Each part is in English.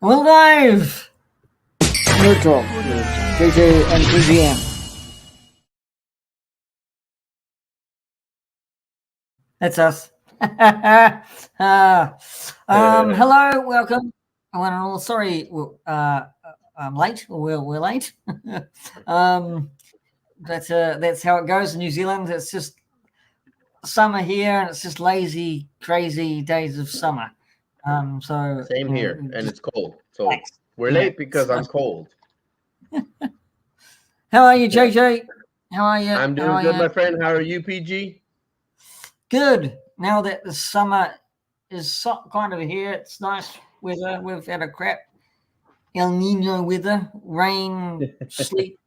We're live. Neutral with JJ and P.G.M. That's us. Hello, welcome. Well, sorry, I'm late. We're late. That's how it goes in New Zealand. It's just summer here, and it's just lazy, crazy days of summer. So Same here, and it's cold. So relax. we're Yeah. late because I'm cold. How are you, JJ? How are you? I'm doing good, my friend. How are you, PG? Good. Now that the summer is kind of here, it's nice weather. We've had a crap El Nino weather, rain, sleet,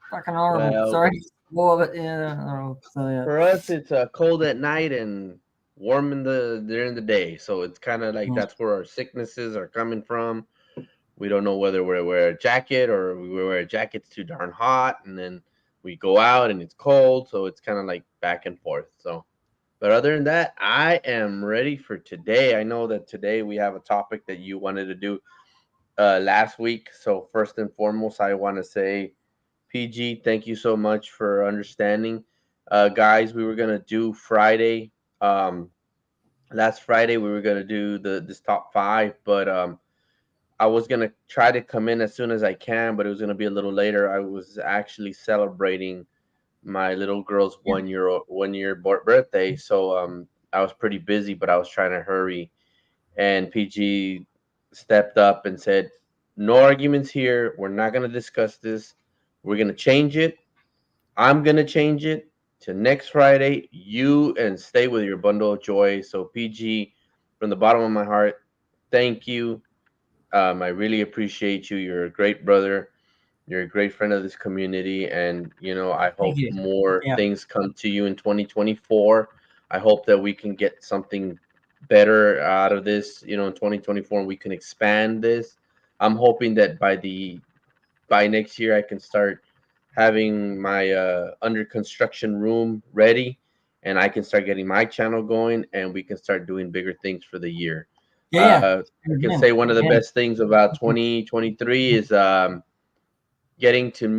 fucking horrible. Well, Sorry, more of it. Yeah. So yeah. For us, it's cold at night and warm during the day. So it's kind of like that's where our sicknesses are coming from. We don't know whether we wear a jacket or we wear a jacket's too darn hot, and then we go out and it's cold. So it's kind of like back and forth. So, but other than that, I am ready for today. I know that today we have a topic that you wanted to do last week. So first and foremost, I want to say, PG, thank you so much for understanding. Guys, we were gonna do Friday. Last Friday we were gonna do this top five, but I was gonna try to come in as soon as I can, but it was gonna be a little later. I was actually celebrating my little girl's 1 year birthday, so I was pretty busy, but I was trying to hurry. And PG stepped up and said, "No arguments here. We're not gonna discuss this. We're gonna change it. I'm gonna change it to next Friday. You and stay with your bundle of joy." So PG, from the bottom of my heart, thank you. I really appreciate you. You're a great brother. You're a great friend of this community, and I Thank hope you. more Yeah. things come to you in 2024. I hope that we can get something better out of this, in 2024, and we can expand this. I'm hoping that by next year I can start having my under construction room ready, and I can start getting my channel going, and we can start doing bigger things for the year. Yeah. I can say one of the Yeah. best things about 2023 is getting to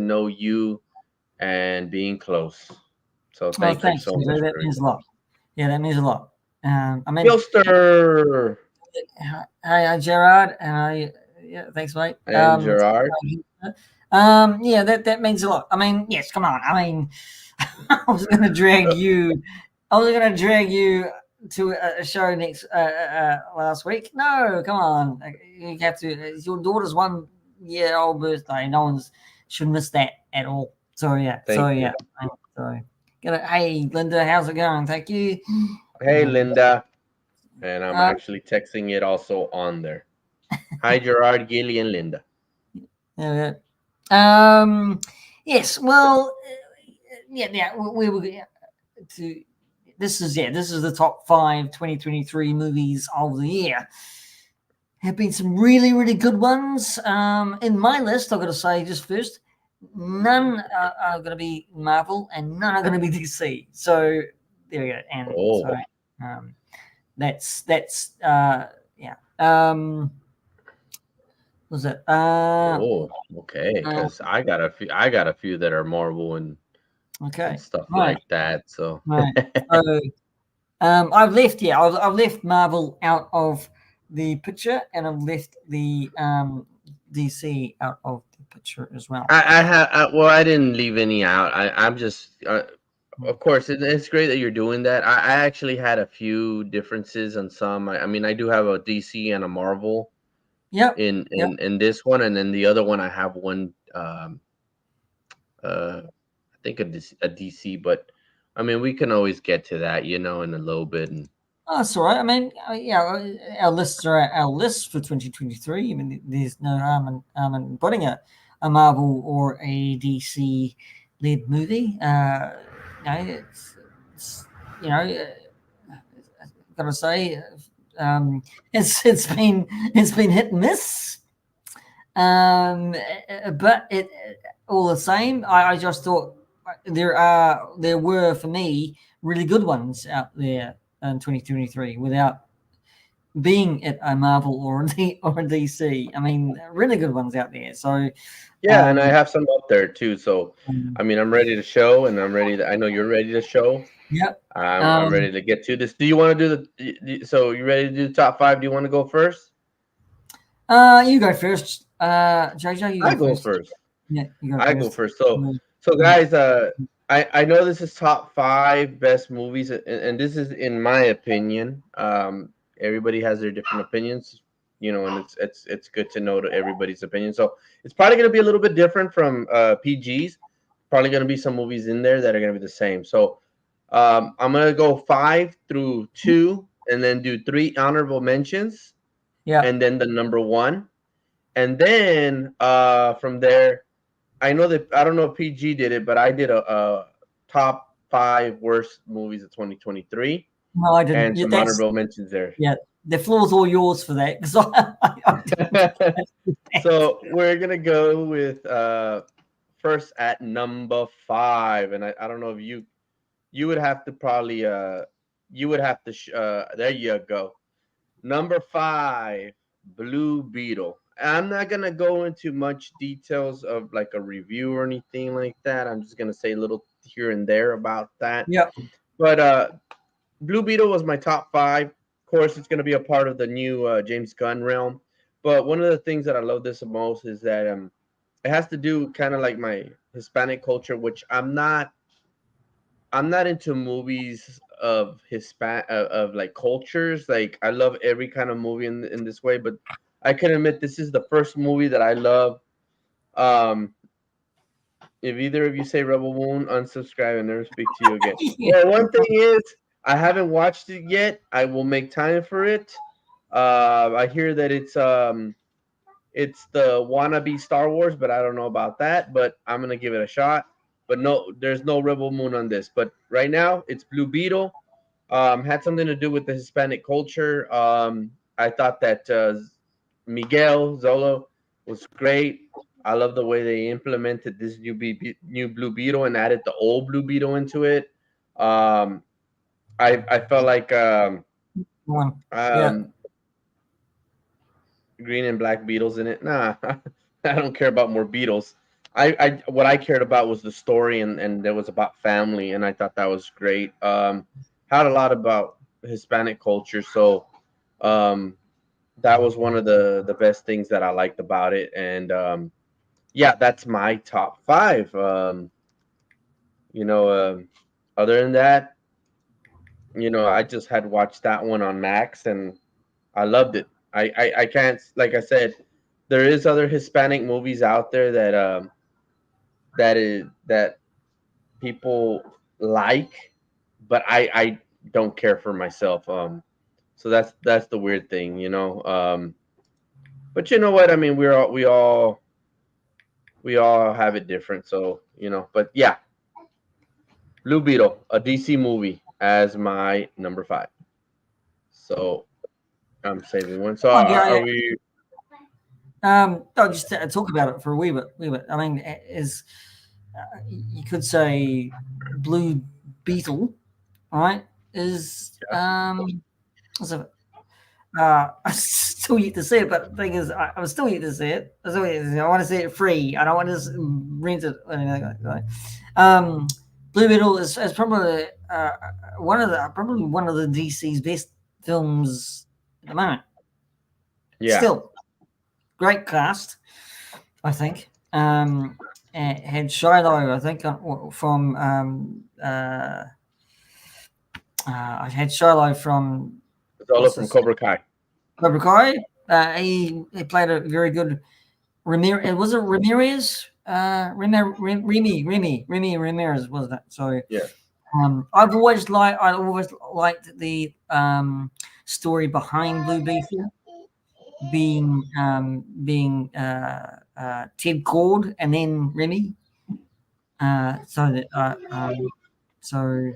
know you and being close. So Oh, thank you thanks, so much JJ. That for means a lot. Yeah, that means a lot. I mean, Gilster hi, Gerard, and yeah, thanks, mate. and Gerard. Yeah, that means a lot. I mean, yes, come on. I mean, I was going to drag you. I was going to drag you to a show next last week. No, come on. You have to. It's your daughter's 1 year old birthday. No one's should miss that at all. So yeah. Thank you. Sorry. Hey, Linda, how's it going? Thank you. Hey, Linda. And I'm actually texting it also on there. Hi, Gerard, Gilly, and Linda. Yeah. Yes. Well. Yeah. We were to. This is the top 5 2023 movies of the year. Have been some really, really good ones. In my list, I've got to say just first, none are going to be Marvel and none are going to be DC. So there we go. And so that's yeah. Was it? Okay. Because I got a few that are Marvel and Okay. stuff Right. like that. So Right. So I've left Marvel out of the picture, and I've left the DC out of the picture as well. I didn't leave any out. I'm just of course it's great that you're doing that. I actually had a few differences on some. I mean, I do have a DC and a Marvel Yep. in this one, and then the other one I have one I think a DC, but I mean we can always get to that, in a little bit. And Oh, that's all right. I mean, yeah, our lists are our lists for 2023. I mean, there's no harm in putting a Marvel or a DC led movie. It's gotta say, it's been hit and miss. But it all the same, I just thought there were for me really good ones out there in 2023 without being at a Marvel or a DC. I mean, really good ones out there. So, Yeah, and I have some up there too. So, um, I mean, I'm ready to show, and I'm ready to. I know you're ready to show. yep. I'm ready to get to this. Do you want to do the? So, you ready to do the top five? Do you want to go first? You go first. JJ, you I go go first. first. Yeah, you go I go first. first. So, Mm, so mm, guys, I know this is top five best movies, and this is in my opinion. Everybody has their different opinions, and it's good to know everybody's opinion. So it's probably going to be a little bit different from PG's. Probably going to be some movies in there that are going to be the same. So I'm going to go 5 through 2, and then do 3 honorable mentions, yeah. and then the number one, and then from there. I know that I don't know if PG did it, but I did a top 5 worst movies of 2023 No, I didn't. and Yeah, some honorable mentions there. yeah. The floor's all yours for that because I didn't. So we're gonna go with first at number 5, and I don't know if you would have to probably you would have to there you go. Number 5, Blue Beetle. I'm not gonna go into much details of like a review or anything like that. I'm just gonna say a little here and there about that. Yep. But Blue Beetle was my top 5. Of course, it's gonna be a part of the new James Gunn realm. But one of the things that I love this the most is that it has to do kind of like my Hispanic culture, which I'm not into movies of of like cultures. Like I love every kind of movie in this way, but I can admit this is the first movie that I love. Um, if either of you say Rebel Moon, unsubscribe and never speak to you again. Yeah. Well, one thing is I haven't watched it yet. I will make time for it. I hear that it's the wannabe Star Wars, but I don't know about that. But I'm gonna give it a shot. But no, there's no Rebel Moon on this. But right now, it's Blue Beetle. Had something to do with the Hispanic culture. I thought that Miguel Zolo was great. I love the way they implemented this new Blue Beetle and added the old Blue Beetle into it. Um, I felt like One. Yeah. um, green and black beetles in it. Nah, I don't care about more beetles. I what I cared about was the story and it was about family and I thought that was great. Had a lot about Hispanic culture, so um, that was one of the best things that I liked about it. And yeah, that's my top 5. You know, other than that, I just had watched that one on Max and I loved it. I can't, like I said, there is other Hispanic movies out there that people like, but I don't care for myself. So that's the weird thing. But you know what? I mean, we all have it different. So but yeah, Blue Beetle, a DC movie, as my number 5. So I'm saving one. So Oh, yeah. are Yeah. we? I'll just talk about it for a wee bit. Wee bit. I mean, is you could say Blue Beetle, right? Is what's it? I still yet to see it, but the thing is, I'm still yet to see it. I want to see it free. I don't want to just rent it or anything like that. Blue Beetle is probably probably one of the DC's best films at the moment. Yeah. Still, great cast, I think. Had Shiloh, I think, from I had Shiloh from Zola what's from this? Cobra Kai. Cobra Kai. He played a very good Ramirez. Was it Ramirez? Remy Ramirez, wasn't it? So Yeah. I always liked the story behind Blue Beetle being Ted Cord and then Remy. So that so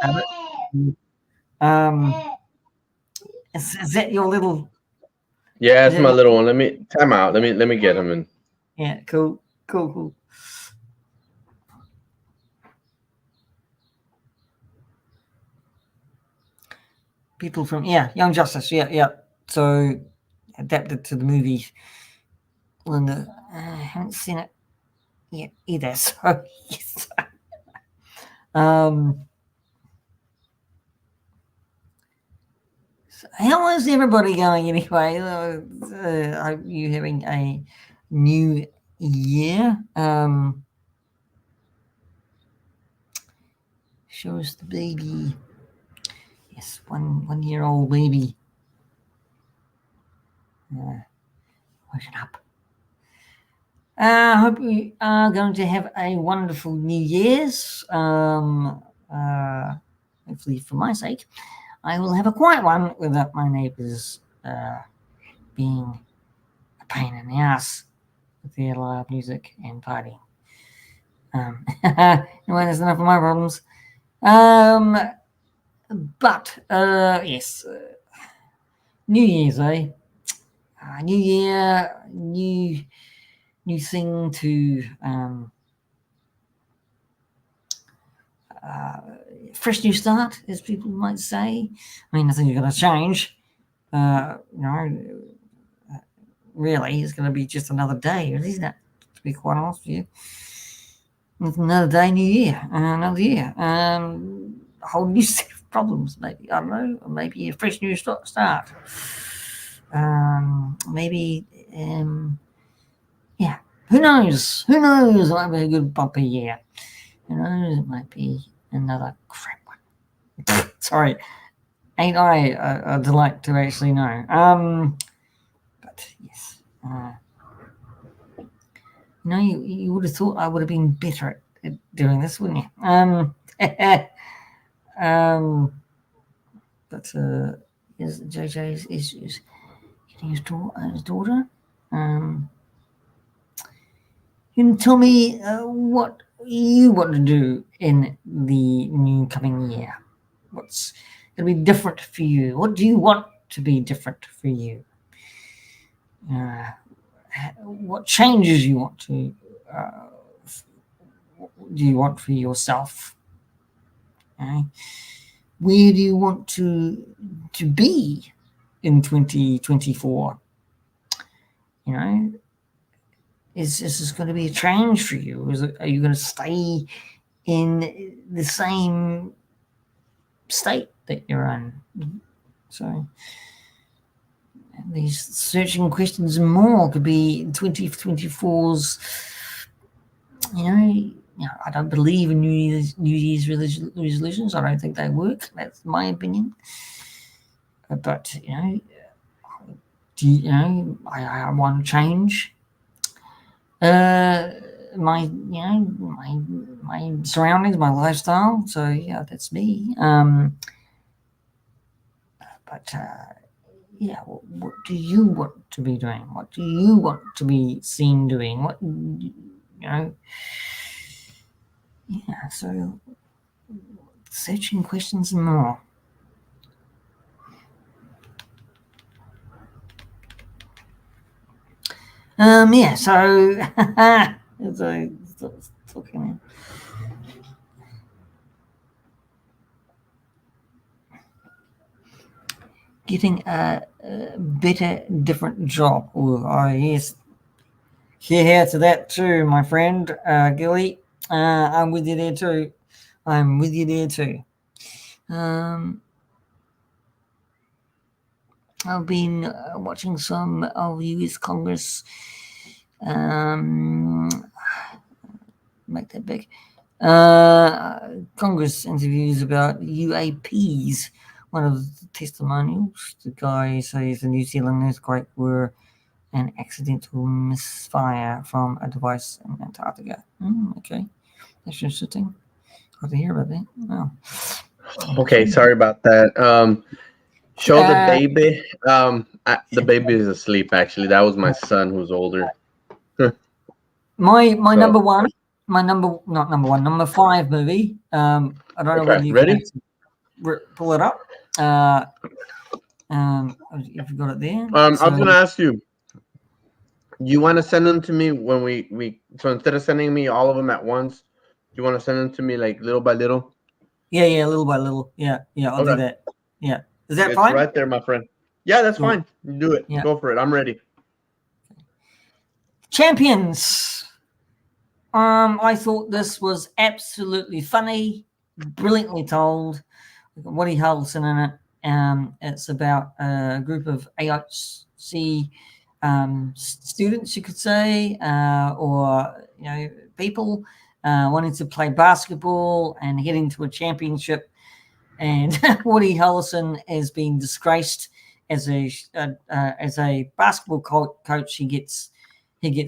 that's it. Is that your little? Yeah, Is it's that my your, little one. Let me time out. Let me get him in. yeah, cool, cool, cool. people from Young Justice. Yeah. So adapted to the movie. Linda, I haven't seen it yet either. So yes. So how is everybody going anyway? Are you having a new year? Show us the baby. Yes, 1 year old baby. Waking up. I hope you are going to have a wonderful New Year's. Hopefully, for my sake, I will have a quiet one without my neighbours being a pain in the ass with their loud music and partying. Anyway, that's enough of my problems. But yes, New Year's, eh? New Year, new thing to fresh new start, as people might say. I mean, nothing's going to change. Really, it's going to be just another day, isn't it? To be quite honest with you, it's another day, new year, another year, a whole new set of problems. Maybe I don't know. Maybe a fresh new start. Maybe. Yeah. Who knows? Who knows? It might be a good bumpy year. Who knows? It might be another crap one. Sorry, ain't I a delight to actually know? But yes, you would have thought I would have been better at doing this, wouldn't you? But is JJ is getting his daughter. You can tell me what you want to do in the new coming year. What's going to be different for you? What do you want to be different for you? What changes you want to do you want for yourself? Okay? Where do you want to be in 2024? Is this going to be a change for you? Are you going to stay in the same state that you're in? So these searching questions and more could be 2024's. I don't believe in New Year's resolutions. I don't think they work. That's my opinion. But I want to change. My surroundings, my lifestyle. So yeah, that's me. But what do you want to be doing? What do you want to be seen doing? What so searching questions and more. So talking. Getting a better, different job. Yes. Here to that too, my friend, Gilly. I'm with you there too. I've been watching some of U.S. Congress. Make that big. Congress interviews about UAPs. One of the testimonials, the guy says the New Zealand earthquake were an accidental misfire from a device in Antarctica. Okay, that's interesting. Got to hear about that. Oh. Okay, sorry about that. Show the baby. The baby is asleep. Actually, that was my son who's older. my number one, number 5 movie. I don't know whether you ready? can pull it up. If you got it there. I was gonna ask you. You want to send them to me when we so instead of sending me all of them at once, you want to send them to me like little by little? Yeah, little by little. Yeah, I'll do that. Yeah. Is that It's fine? right there, my friend. Yeah, that's Cool. fine. You do it. Yeah. Go for it. I'm ready. Champions. I thought this was absolutely funny, brilliantly told. Woody Harrelson in it. It's about a group of AIC students, you could say, or people wanting to play basketball and heading to a championship. And Woody Harrelson has been disgraced as a basketball coach. He gets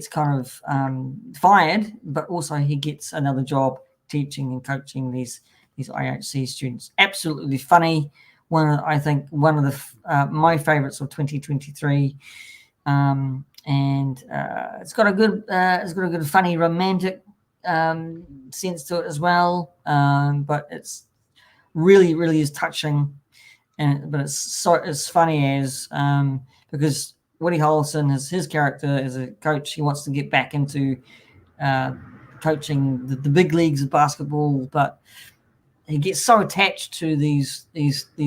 kind of fired, but also he gets another job teaching and coaching these IHC students. Absolutely funny. I think one of my favorites of 2023. And it's got a good funny romantic sense to it as well. But it's really is touching, but it's funny because Woody Harrelson is his character as a coach. He wants to get back into coaching the big leagues of basketball, but he gets so attached to these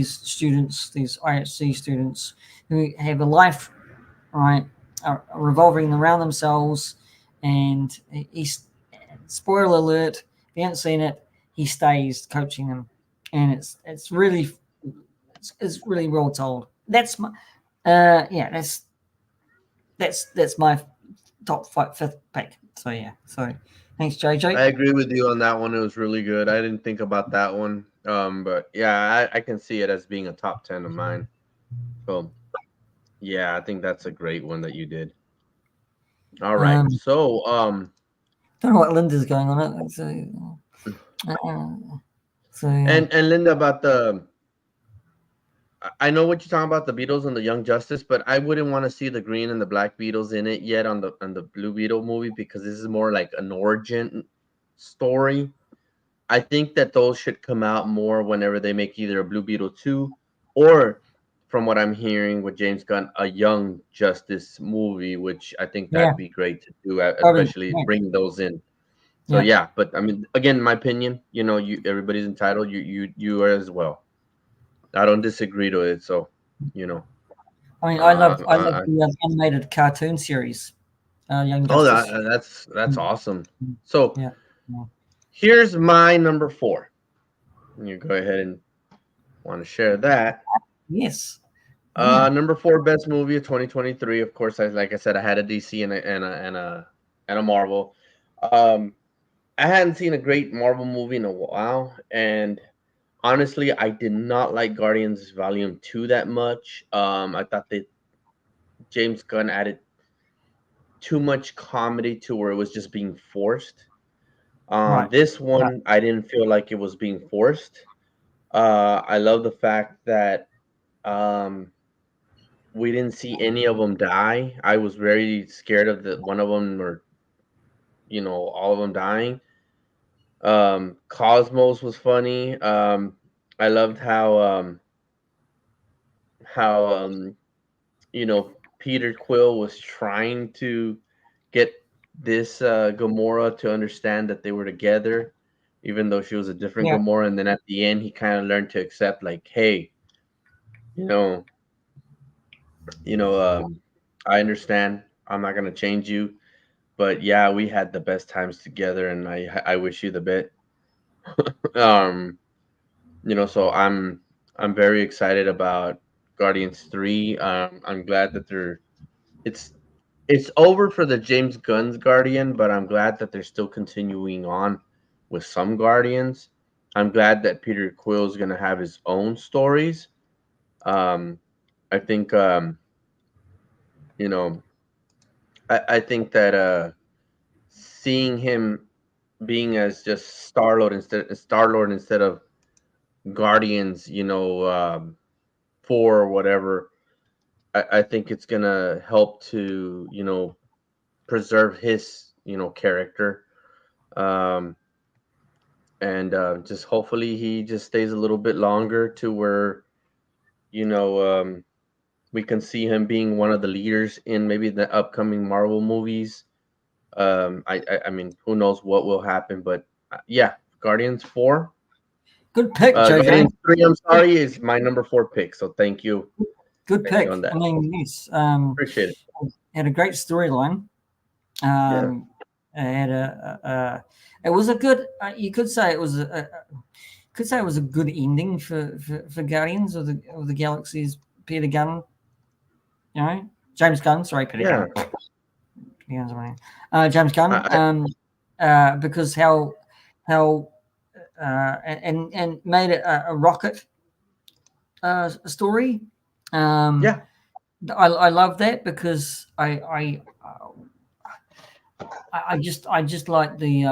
students, these IHC students who have a life, right, revolving around themselves, and he's spoiler alert. If you haven't seen it, he stays coaching them, and it's really well told. That's my yeah. That's my fifth pick. So yeah. So thanks, I JJ. agree with you on that one. It was really good. I didn't think about that one. But yeah, I can see it as being a top 10 of mine. So yeah, I think that's a great one that you did. All right. Um, So don't know what Linda's going on. So yeah. and Linda, about the I know what you're talking about, the Beatles and the Young Justice, but I wouldn't want to see the green and the black Beatles in it yet on the Blue Beetle movie, because this is more like an origin story. I think that those should come out more whenever they make either a Blue Beetle 2, or, from what I'm hearing with James Gunn, a Young Justice movie, which I think Yeah. that'd be great to do, Probably. especially bring those in. So Yeah. yeah, but I mean, again, in my opinion, you everybody's entitled. You are as well. I don't disagree to it. So, you know, I mean, uh, I I, love I the animated cartoon series, Young oh, Justice. that's Mm, awesome. So yeah. Yeah. here's my number 4. You go ahead and want to share that. Yes. Yeah. Number 4, best movie of 2023. Of course, like I said, I had a DC and a Marvel. Um, I hadn't seen a great Marvel movie in a while, and honestly, I did not like Guardians Volume 2 that much. I thought that James Gunn added too much comedy to where it was just being forced. Right. This Right. one, I didn't feel like it was being forced. I love the fact that um, we didn't see any of them die. I was very scared of the one of them, or all of them dying. Cosmos was funny. I loved how Peter Quill was trying to get this Gamora to understand that they were together, even though she was a different Yeah. Gamora. And then at the end, he kind of learned to accept, like, hey, you know, you know, I understand. I'm not gonna change you, but yeah, we had the best times together, and I wish you the best. um, so I'm very excited about Guardians 3. I'm glad that it's it's over for the James Gunn's Guardian, but I'm glad that they're still continuing on with some Guardians. I'm glad that Peter Quill is gonna have his own stories. Um, I think you know I think that seeing him being as just Star Lord instead of Guardians, 4 or whatever, I think it's gonna help to preserve his character. Um, and just hopefully he just stays a little bit longer to where you know um, we can see him being one of the leaders in maybe the upcoming Marvel movies. I mean, who knows what will happen, but yeah, Guardians 4. Good pick, JJ. Guardians 3, I'm sorry, is my number 4 pick. So thank you. Good Thank you pick. on that. I mean, yes. Appreciate it. Had a great storyline. Yeah. It had it was a good. You could say it was could say it was a good ending for Guardians of the Galaxy's Peter Gunn. You know, James Gunn. Sorry, Peter Yeah. Gunn. Peter Gunn's James Gunn. Because how and made it a rocket story. Yeah. I love that because I just like the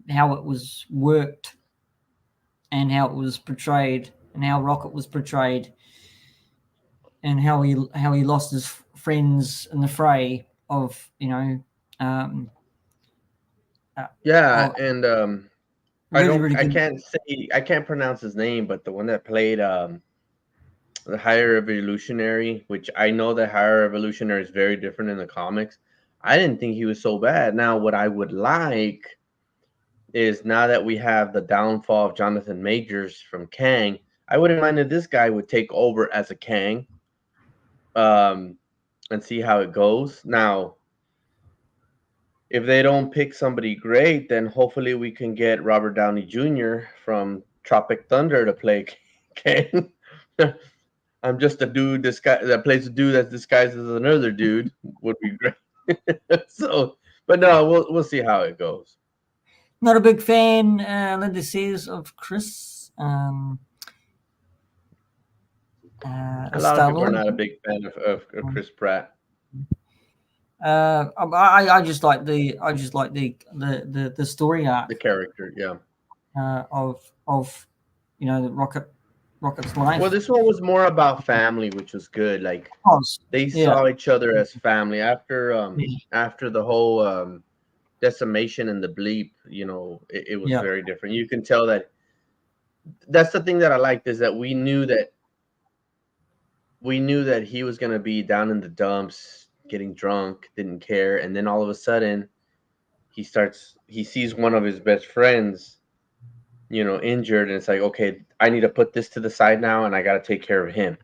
how it was worked and how it was portrayed and how Rocket was portrayed and how he lost his friends in the fray of um, Yeah, and really good. I can't pronounce his name, but the one that played the Higher Evolutionary, which I know that Higher Evolutionary is very different in the comics. I didn't think he was so bad. Now, what I would like is now that we have the downfall of Jonathan Majors from Kang, I wouldn't mind if this guy would take over as a Kang, and see how it goes. Now, if they don't pick somebody great, then hopefully we can get Robert Downey Jr. from Tropic Thunder to play Kang. I'm just a dude that plays a dude that's disguised as another dude would be great. So, but no, we'll see how it goes. Not a big fan, Linda says, of Chris. A lot of people are Star-Lord. not a big fan of Chris Pratt. I just like the story arc The character, yeah. Of the Rocket's life. Well, this one was more about family, which was good. Like they Yeah. saw each other as family after Yeah. after the whole decimation and the bleep. It was Yeah. very different. You can tell that. That's the thing that I liked, is that we knew that he was gonna be down in the dumps, getting drunk, didn't care, and then all of a sudden he sees one of his best friends, injured, and it's like, okay, I need to put this to the side now, and I got to take care of him.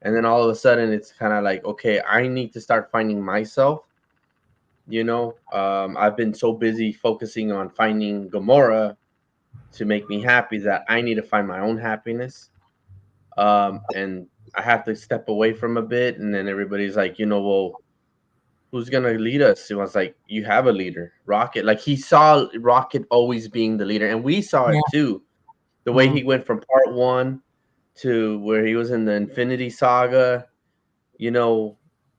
And then all of a sudden, it's kind of like, okay, I need to start finding myself. I've been so busy focusing on finding Gamora to make me happy that I need to find my own happiness. And I have to step away from a bit. And then everybody's like, well, who's gonna lead us? He was like, you have a leader, Rocket. Like, he saw Rocket always being the leader, and we saw it too. The way he went from part 1 to where he was in the Infinity Saga, in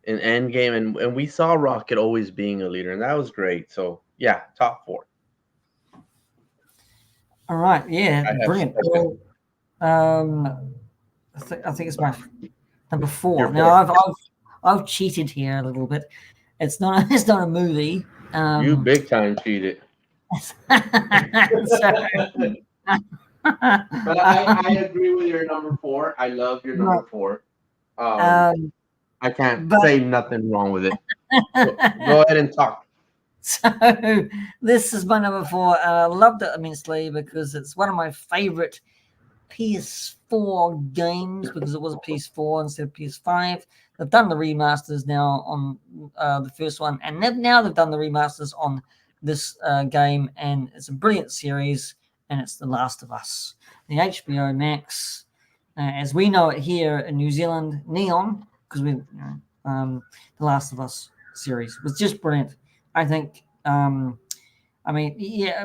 Endgame, and we saw Rocket always being a leader, and that was great. So yeah, top 4. All right. Yeah. I have Brilliant. spoken. Well, I think it's my number 4. Your Now 4. I've cheated here a little bit. It's not a movie. You big time cheated. But I agree with your number 4. I love your number 4. I can't say nothing wrong with it. Go ahead and talk. So this is my number 4. I loved it immensely because it's one of my favorite PS4 games, because it was a PS4 instead of PS5. They've done the remasters now on the first one, and now they've done the remasters on this game, and it's a brilliant series, and it's The Last of Us. The HBO Max, as we know it here in New Zealand, Neon, because The Last of Us series was just brilliant. I think,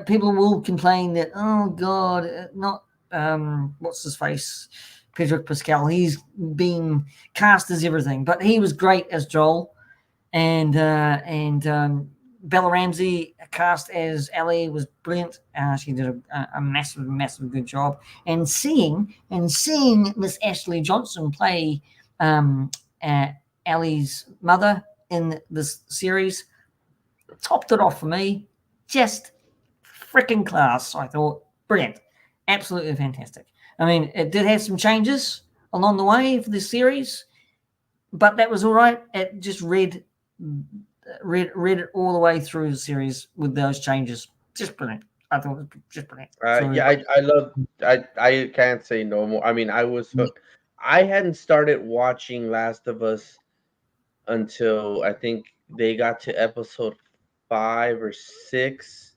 people will complain that, oh God, not what's his face, Pedro Pascal. He's being cast as everything, but he was great as Joel, and Bella Ramsey cast as Ellie was brilliant. She did a massive good job. And seeing Miss Ashley Johnson play Ellie's mother in this series topped it off for me. Just freaking class. I thought brilliant, absolutely fantastic. I mean, it did have some changes along the way for this series, but that was all right. It just read it all the way through the series with those changes. Just brilliant. I thought it was just brilliant. So Yeah, I love. I can't say no more. I mean, I was hooked. I hadn't started watching Last of Us until I think they got to episode 5 or 6.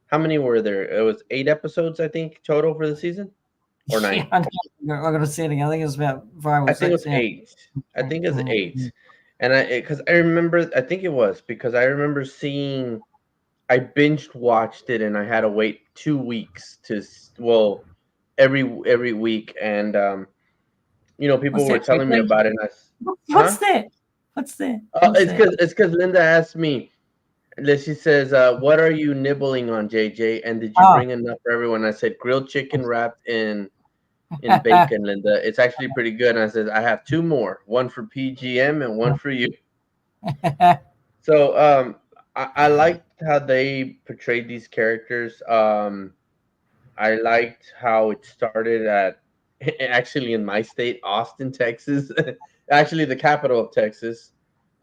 How many were there? It was 8 episodes, I think, total for the season, or yeah, 9. I got to say it again. I think it was about 5 or I think it 6. was Yeah. 8. I think it's Mm, 8. And because I remember, I think it was because I remember seeing. I binged watched it, and I had to wait 2 weeks well, every week, and people What's were that? telling me about it, and What's huh? that? What's that? What's that? It's because Linda asked me. She says, "What are you nibbling on, JJ? And did you Oh, bring enough for everyone?" I said, "Grilled chicken wrapped in bacon, Linda. It's actually pretty good." And I said, "I have 2 more, one for P.G.M. and one for you." So I liked how they portrayed these characters. I liked how it started at actually in my state, Austin, Texas, actually the capital of Texas,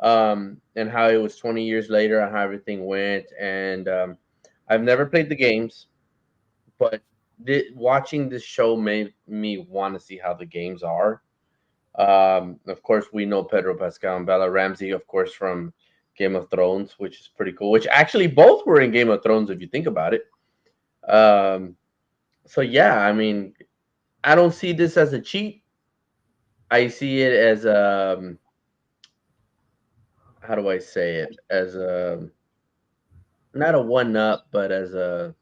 and how it was 20 years later and how everything went. And I've never played the games, but watching this show made me want to see how the games are. Of course, we know Pedro Pascal and Bella Ramsey, of course, from Game of Thrones, which is pretty cool. Which actually both were in Game of Thrones, if you think about it. Um, so yeah, I mean, I don't see this as a cheat. I see it as how do I say it? As a not a one up, but as a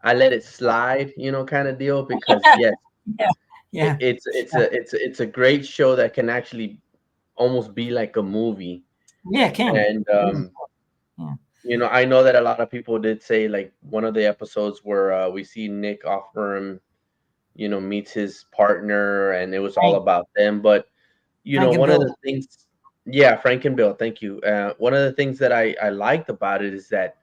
I let it slide, kind of deal. Because yes, yeah, yeah, it's a great show that can actually almost be like a movie. yeah. King. And Yeah. I know that a lot of people did say like one of the episodes where we see Nick Offerman, meets his partner, and it was all Frank, about them. But Frank and one of Bill. the things, yeah, Frank and Bill, thank you. One of the things that I liked about it is that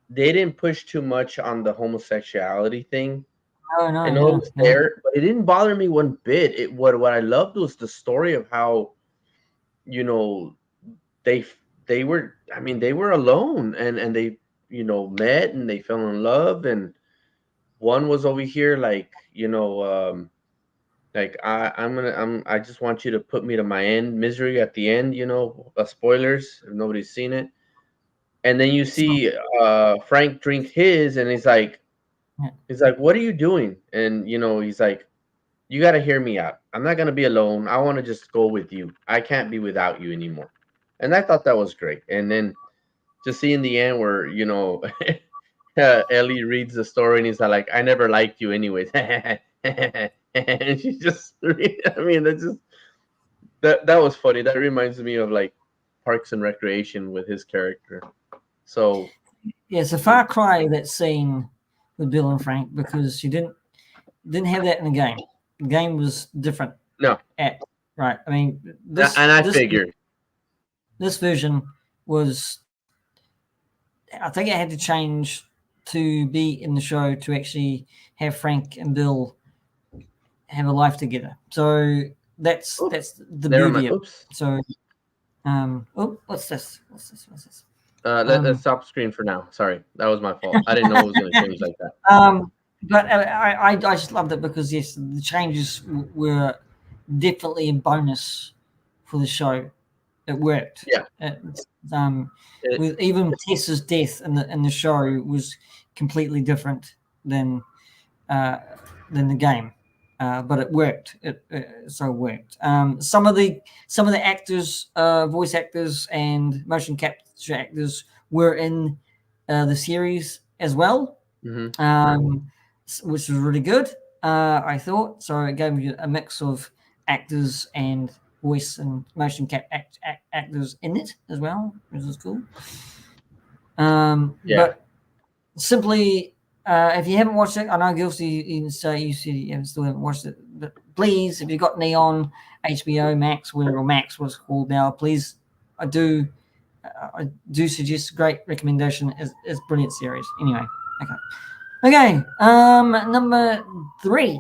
they didn't push too much on the homosexuality thing. No, I no, know it yeah, was no. there, but it didn't bother me one bit. What I loved was the story of how you know they they were. I mean, they were alone, and they met and they fell in love, and one was over here like like I just want you to put me to my end misery at the end. Spoilers if nobody's seen it. And then you So, see Frank drink his, and yeah. he's like, "What are you doing?" And he's like, "You got to hear me out. I'm not gonna be alone. I want to just go with you. I can't be without you anymore." And I thought that was great. And then just seeing the end where Ellie reads the story and he's like, "I never liked you anyways," and she just, I mean, that's just that was funny. That reminds me of like Parks and Recreation with his character. So Yeah, it's a far cry that scene with Bill and Frank because you didn't have that in the game. The game was different. no, At right, I mean and I figured, this version was. I think it had to change to be in the show to actually have Frank and Bill have a life together. So oops, that's the never mind. beauty of it. Oops, So oh, what's this? What's this? let's stop screen for now. Sorry, that was my fault. I didn't know it was going to change like that. Um, but I just loved it because yes, the changes were definitely a bonus for the show. It worked. Yeah, Um, it, with even Tessa's death in the show was completely different than uh, than the game, but it worked. It worked. Some of the actors, voice actors, and motion capture actors were in the series as well, hmm which was really good. I thought so. It gave you a mix of actors and voice and motion actors in it as well, which is cool. yeah. But simply, if you haven't watched it, I know Gilsey, you say you said you still haven't watched it, but please, if you've got Neon, HBO Max, whatever Max was called now, please, I do, I do suggest great recommendation. It's brilliant series. Anyway, okay. Number 3.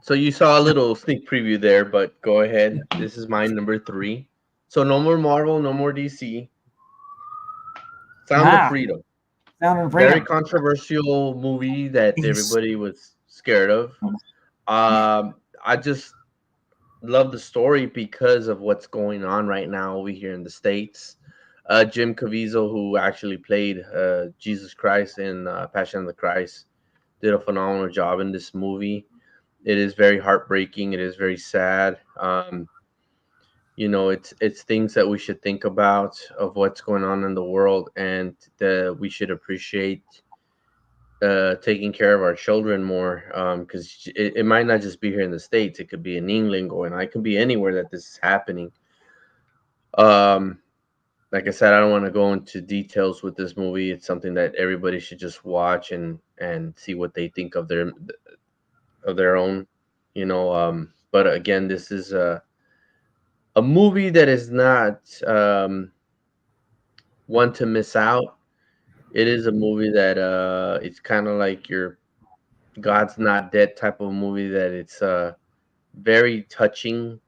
So you saw a little sneak preview there, but go ahead. This is my number 3. So no more Marvel, no more DC. Sound of Ah, Freedom. Found in Very Freedom. controversial movie that Yes. everybody was scared of. Yeah. I just love the story because of what's going on right now over here in the States. Jim Caviezel, who actually played Jesus Christ in Passion of the Christ, did a phenomenal job in this movie. It is very heartbreaking. It is very sad. It's things that we should think about of what's going on in the world, and that we should appreciate taking care of our children more, because it might not just be here in the States. It could be in England, going, it could be anywhere that this is happening. um like I said, I don't want to go into details with this movie. It's something that everybody should just watch and see what they think of their own, but again, this is a movie that is not one to miss out. It is a movie that it's kind of like your God's Not Dead type of movie, that it's very touching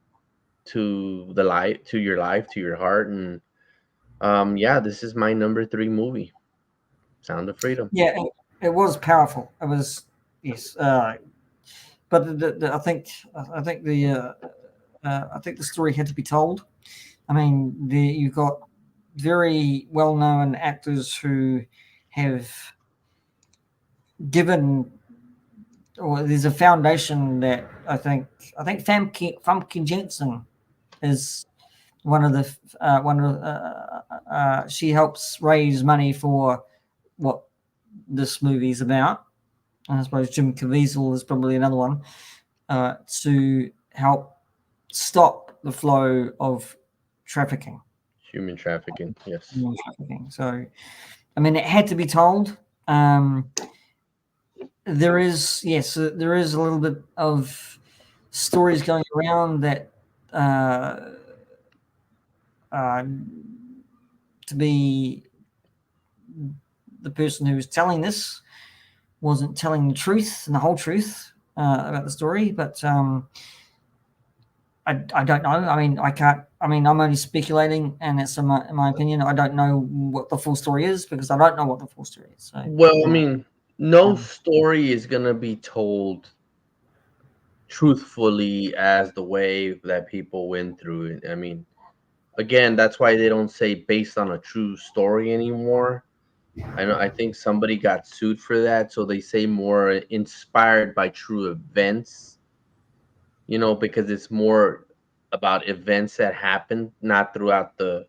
to the life, to your life, to your heart. And yeah, this is my number 3 movie, Sound of Freedom. Yeah, it was powerful. It was, yes, but I think I think the story had to be told. I mean, you've got very well-known actors who have given, or there's a foundation that I think Famke Jensen is one of the she helps raise money for what this movie's about. And I suppose Jim Caviezel is probably another one, to help stop the flow of trafficking. Human trafficking, yes. So, I mean, it had to be told. There is, yes, there is a little bit of stories going around that uh, uh, to be the person who was telling this wasn't telling the truth and the whole truth about the story. But I don't know. I mean, I can't. I mean, I'm only speculating, and that's in my opinion. I don't know what the full story is because I don't know what the full story is. So, Well, I mean, no um, story is gonna be told truthfully as the way that people went through it. I mean, again, that's why they don't say based on a true story anymore. I think somebody got sued for that, so they say more inspired by true events, because it's more about events that happened, not throughout the,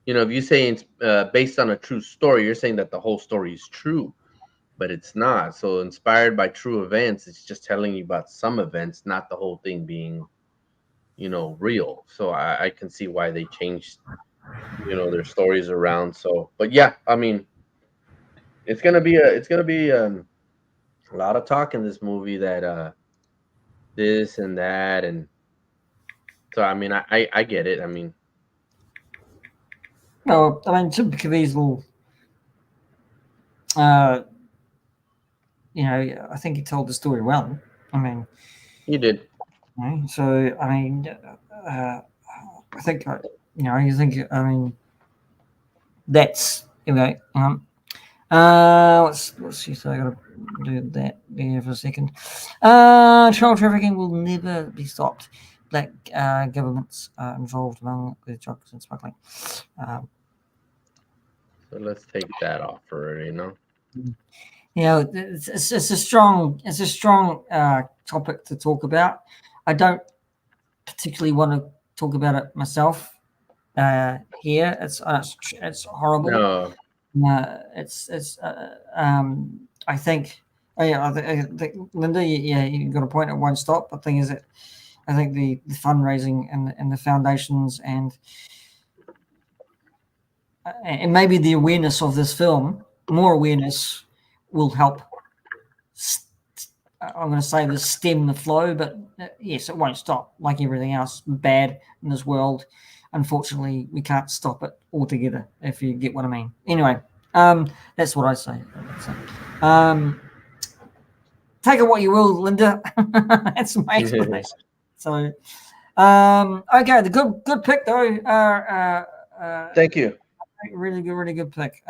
if you say it's based on a true story, you're saying that the whole story is true, but it's not. So inspired by true events, it's just telling you about some events, not the whole thing being, real. So I can see why they changed, their stories around. So, but yeah, I mean, it's gonna be a lot of talk in this movie, that this and that. And so I mean, I get it. I mean, well, I mean, Jim Caviezel, uh, I think he told the story well. I mean, you did. so I mean, I think you think, I mean, that's what's she say? I gotta do that there for a second. Child trafficking will never be stopped. Black governments are involved among the drugs and smuggling. Um, So let's take that off for. it's a strong topic to talk about. I don't particularly want to talk about it myself here. It's horrible. No, I think. Oh yeah, I think Linda, yeah, you got a point. It won't stop. The thing is that I think the fundraising and the foundations and maybe the awareness of this film, more awareness, will help. I'm going to say this, stem the flow, but yes, it won't stop. Like everything else bad in this world, unfortunately, we can't stop it altogether. If you get what I mean. Anyway, that's what I say. Take it what you will, Linda. That's my explanation. So, okay, the good pick though. thank you. Really good pick.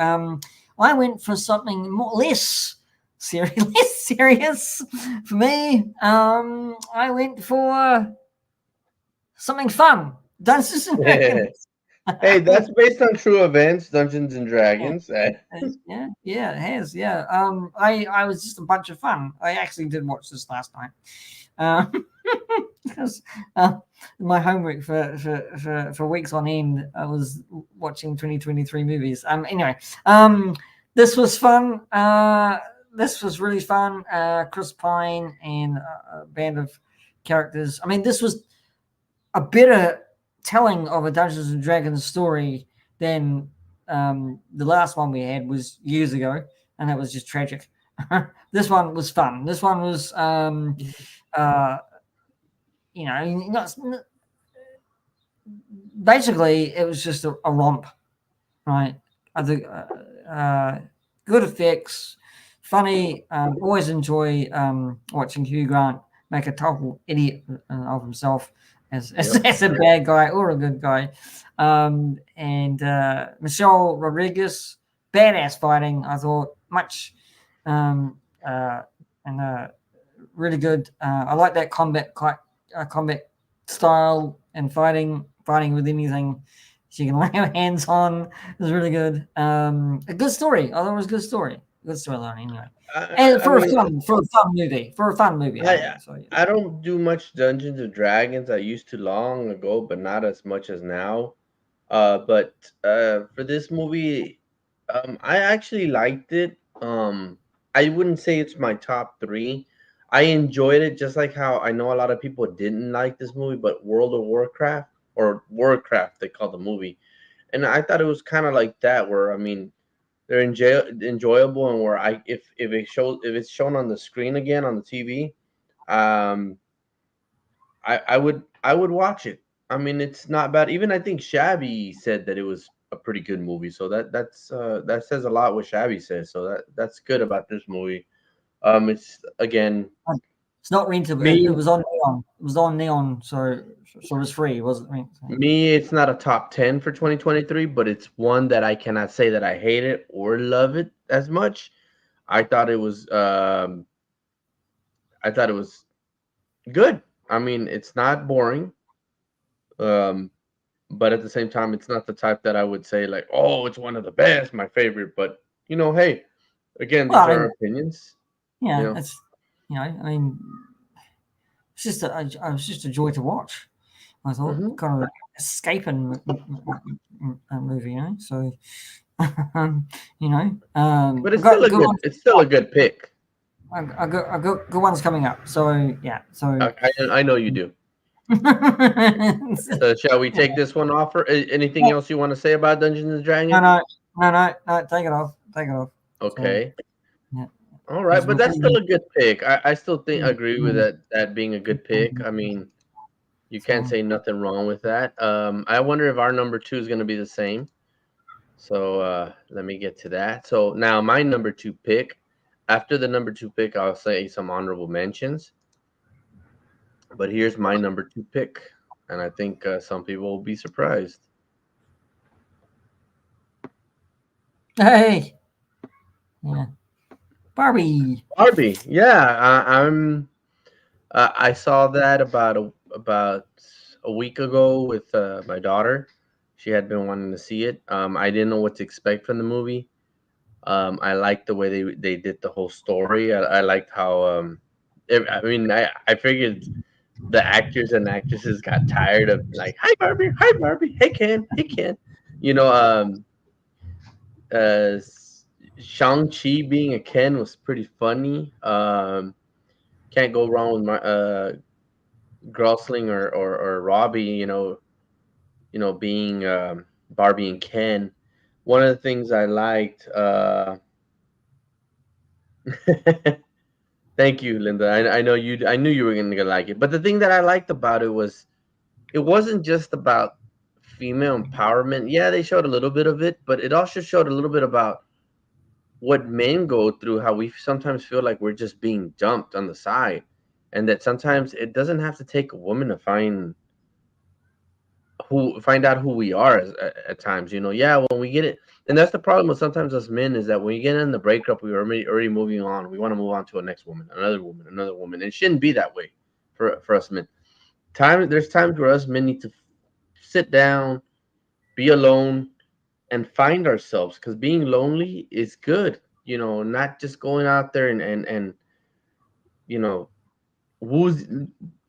I went for something less serious. Less serious for me. I went for something fun. Dungeons and Dragons. Hey, that's based on true events, Dungeons and Yeah, Dragons. yeah, yeah, it has. Yeah. I was just a bunch of fun. I actually did watch this last night. Because my homework for weeks on end, I was watching 2023 movies. Anyway, this was fun. This was really fun. Chris Pine and a band of characters. I mean, this was a better telling of a Dungeons and Dragons story than the last one we had was years ago, and that was just tragic. This one was fun. This one was, uh, not basically it was just a romp, right? I think good effects, funny. Always enjoy watching Hugh Grant make a total idiot of himself as a bad guy or a good guy. And Michelle Rodriguez, badass fighting. I thought much, um, uh, and really good. I like that combat style and fighting with anything she can lay her hands on. It was really good. A good story. I thought it was a good story. Good storyline anyway. And I mean, for a fun movie. For a fun movie, I I mean. So yeah. I don't do much Dungeons and Dragons. I used to long ago, but not as much as now. But for this movie, I actually liked it. I wouldn't say it's my top three. I enjoyed it just like how I know a lot of people didn't like this movie, but World of Warcraft or Warcraft they call the movie, and I thought it was kind of like that. Where I mean, they're enjoyable, and where I if it's shown on the screen again on the TV, um, I would watch it. I mean, it's not bad. Even I think Shabby said that it was a pretty good movie. So that says a lot what Shabby says. So that's good about this movie. It's again It's not rented. It me was on Neon. It was on Neon, so it was free. It wasn't rent. So. me. It's not a top 10 for 2023, but it's one that I cannot say that I hate it or love it as much. I thought it was I thought it was good. I mean, it's not boring. Um, but at the same time, it's not the type that I would say like, oh, it's one of the best, my favorite. But hey, again, Well, these I are mean, opinions. You yeah, know, it's I mean, it's just it was just a joy to watch. I thought hmm kind of an escaping movie, So, but I got good ones. it's still a good pick. I got good ones coming up. So yeah, so I know you do. no, So shall we take this one off? Or anything else you want to say about Dungeons and Dragons? no, take it off. So Okay, yeah, all right, because but we're that's still putting a good pick. I still think in, agree with that being a good pick. I mean, you can't so say nothing wrong with that. I wonder if our number two is going to be the same. So let me get to that. So now my number two pick. After the number two pick, I'll say some honorable mentions. But here's my number two pick, and I think some people will be surprised. hey, yeah, Barbie. Barbie, yeah, I saw that about a week ago with my daughter. She had been wanting to see it. I didn't know what to expect from the movie. I liked the way they did the whole story. I liked how I mean I figured the actors and actresses got tired of like hi Barbie, hey Ken, hey Ken. You know, uh Shang Chi being a Ken was pretty funny. Can't go wrong with my Gosling or Robbie. Being Barbie and Ken. One of the things I liked. Thank you, Linda. I know you. I knew you were gonna like it. But the thing that I liked about it was it wasn't just about female empowerment. Yeah, they showed a little bit of it, but it also showed a little bit about what men go through, how we sometimes feel like we're just being dumped on the side, and that sometimes it doesn't have to take a woman to find who we are at times. Yeah, when we get it, and that's the problem with sometimes us men is that when you get in the breakup, we are already moving on. We want to move on to a next woman, another woman, another woman. And it shouldn't be that way for us men. There's times where us men need to sit down, be alone, and find ourselves because being lonely is good. Not just going out there and you know woozy,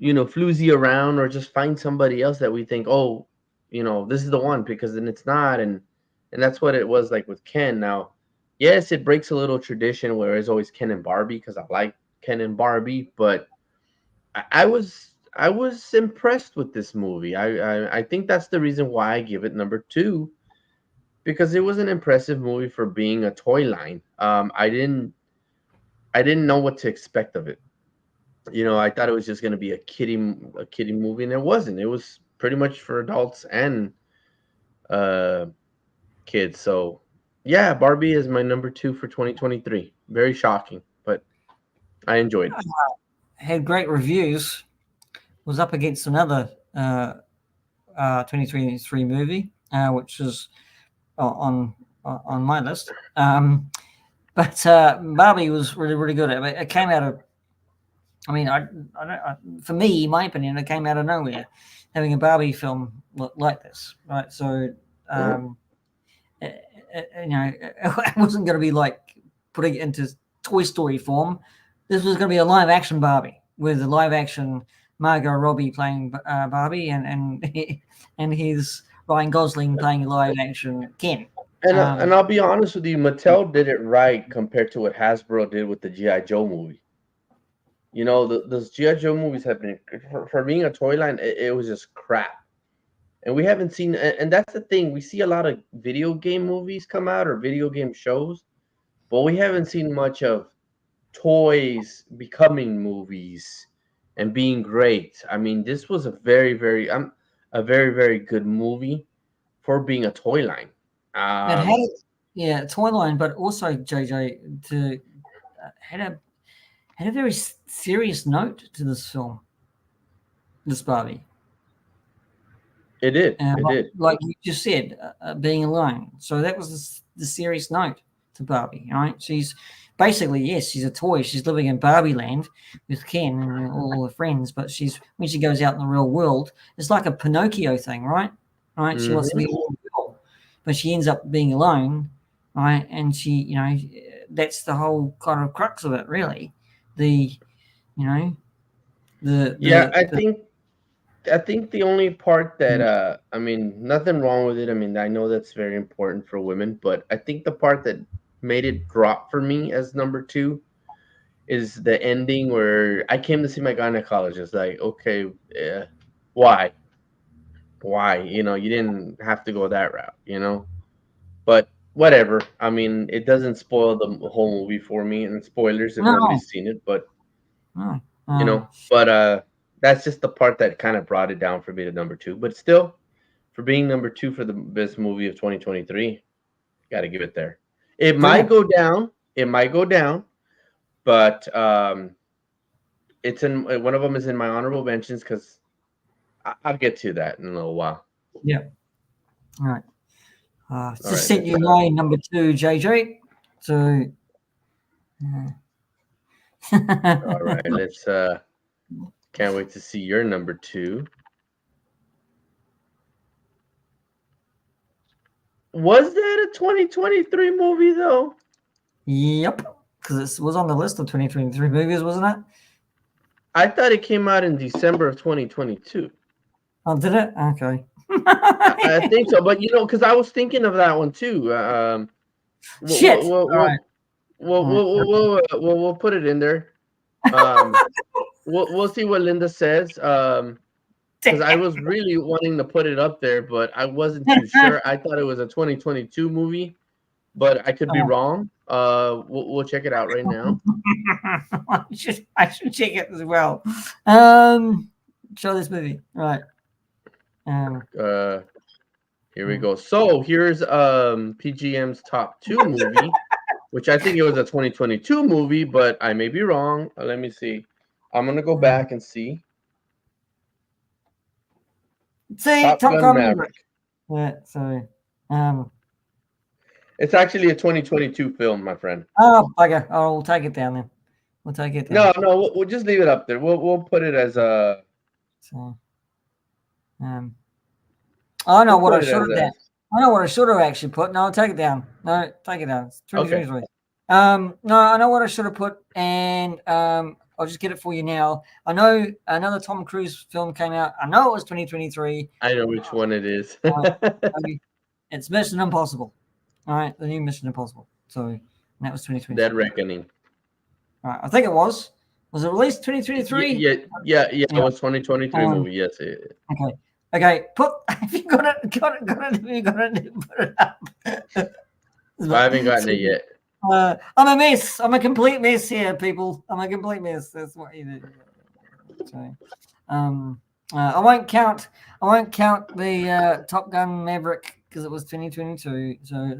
floozy around or just find somebody else that we think, oh, this is the one, because then it's not. And that's what it was like with Ken. Now, yes, it breaks a little tradition where it's always Ken and Barbie because I like Ken and Barbie, but I was impressed with this movie. I think that's the reason why I give it number two, because it was an impressive movie for being a toy line. I didn't know what to expect of it. I thought it was just going to be a kiddie movie, and it wasn't. It was pretty much for adults and uh kids. So yeah, Barbie is my number two for 2023. Very shocking, but I enjoyed it. Had great reviews. Was up against another 2023 movie, which is on my list. But Barbie was really, really good. I mean, it came out of, I mean, for me, my opinion, it came out of nowhere, having a Barbie film like this, right? So, it wasn't going to be like putting it into Toy Story form. This was going to be a live action Barbie with a live action Margot Robbie playing Barbie, and his Ryan Gosling playing live action Ken. And I'll be honest with you, Mattel did it right compared to what Hasbro did with the GI Joe movie. Those GI Joe movies have been, for being a toy line, it was just crap. And we haven't seen, and that's the thing. We see a lot of video game movies come out or video game shows, but we haven't seen much of toys becoming movies and being great. I mean, this was a very, very good movie for being a toy line. It had Um, yeah, toy line, but also JJ had a very serious note to this film, this Barbie. it did, And it did. like you just said, being alone. So that was the serious note to Barbie, right? She's basically, yes, she's a toy. She's living in Barbie land with Ken and all her friends. But when she goes out in the real world, it's like a Pinocchio thing, right? Right? She wants to be a Hmm. little girl, but she ends up being alone, right? And that's the whole kind of crux of it, really. The, you know, Yeah, I the think I think the only part that I mean, nothing wrong with it. I mean, I know that's very important for women, but I think the part that made it drop for me as number two is the ending where I came to see my gynecologist. Like, okay, why? Why? You didn't have to go that route. But whatever. I mean, it doesn't spoil the whole movie for me. And spoilers if no, nobody's seen it, but no. you know, but that's just the part that kind of brought it down for me to number two. But still, for being number two for the best movie of 2023, got to give it there. It might Brilliant. go down. It might go down, but it's in one of them is in my honorable mentions because I'll get to that in a little while. Yeah. All right. All Just right, sent let's. you my number two, JJ. So, All right, let's. Can't wait to see your number two. Was that a 2023 movie though? yep, because it was on the list of 2023 movies, wasn't it? I thought it came out in December of 2022. Oh, did it? Okay. I think so, but because I was thinking of that one too. We'll we'll Shit. we'll All right. we'll we'll, All we'll, we'll, we'll put it in there. Um, we'll see what Linda says. Because I right. was really wanting to put it up there, but I wasn't too sure. I thought it was a 2022 movie, but I could be wrong. We'll check it out right now. I should check it as well. Show this movie. All right. Uh, Here we go. So here's PGM's top two movie, which I think it was a 2022 movie, but I may be wrong. Let me see. I'm gonna go back and see. See, Top Top Gun Gun Maverick. Maverick. Yeah, so It's actually a 2022 film, my friend. oh bugger. Oh, we'll take it down then. We'll take it down. No, we'll just leave it up there. We'll put it as a. So I know We'll what I put it should as have a. done. I know what I should have actually put. No, take it down. No, take it down. It's Okay. 2023. No, I know what I should have put, and I'll just get it for you now. I know another Tom Cruise film came out. I know it was 2023. I know which one it is. It's Mission Impossible. All right, the new Mission Impossible. So that was 2023. Dead Reckoning. All right, I think it was. Was it released 2023? Yeah. It was 2023 movie. Yes. Okay. Put if you got it, if you got it, put it up. I haven't gotten it yet. I'm a mess. I'm a complete mess here, people. I'm a complete mess. That's what you do. So, I won't count. The Top Gun Maverick because it was 2022. So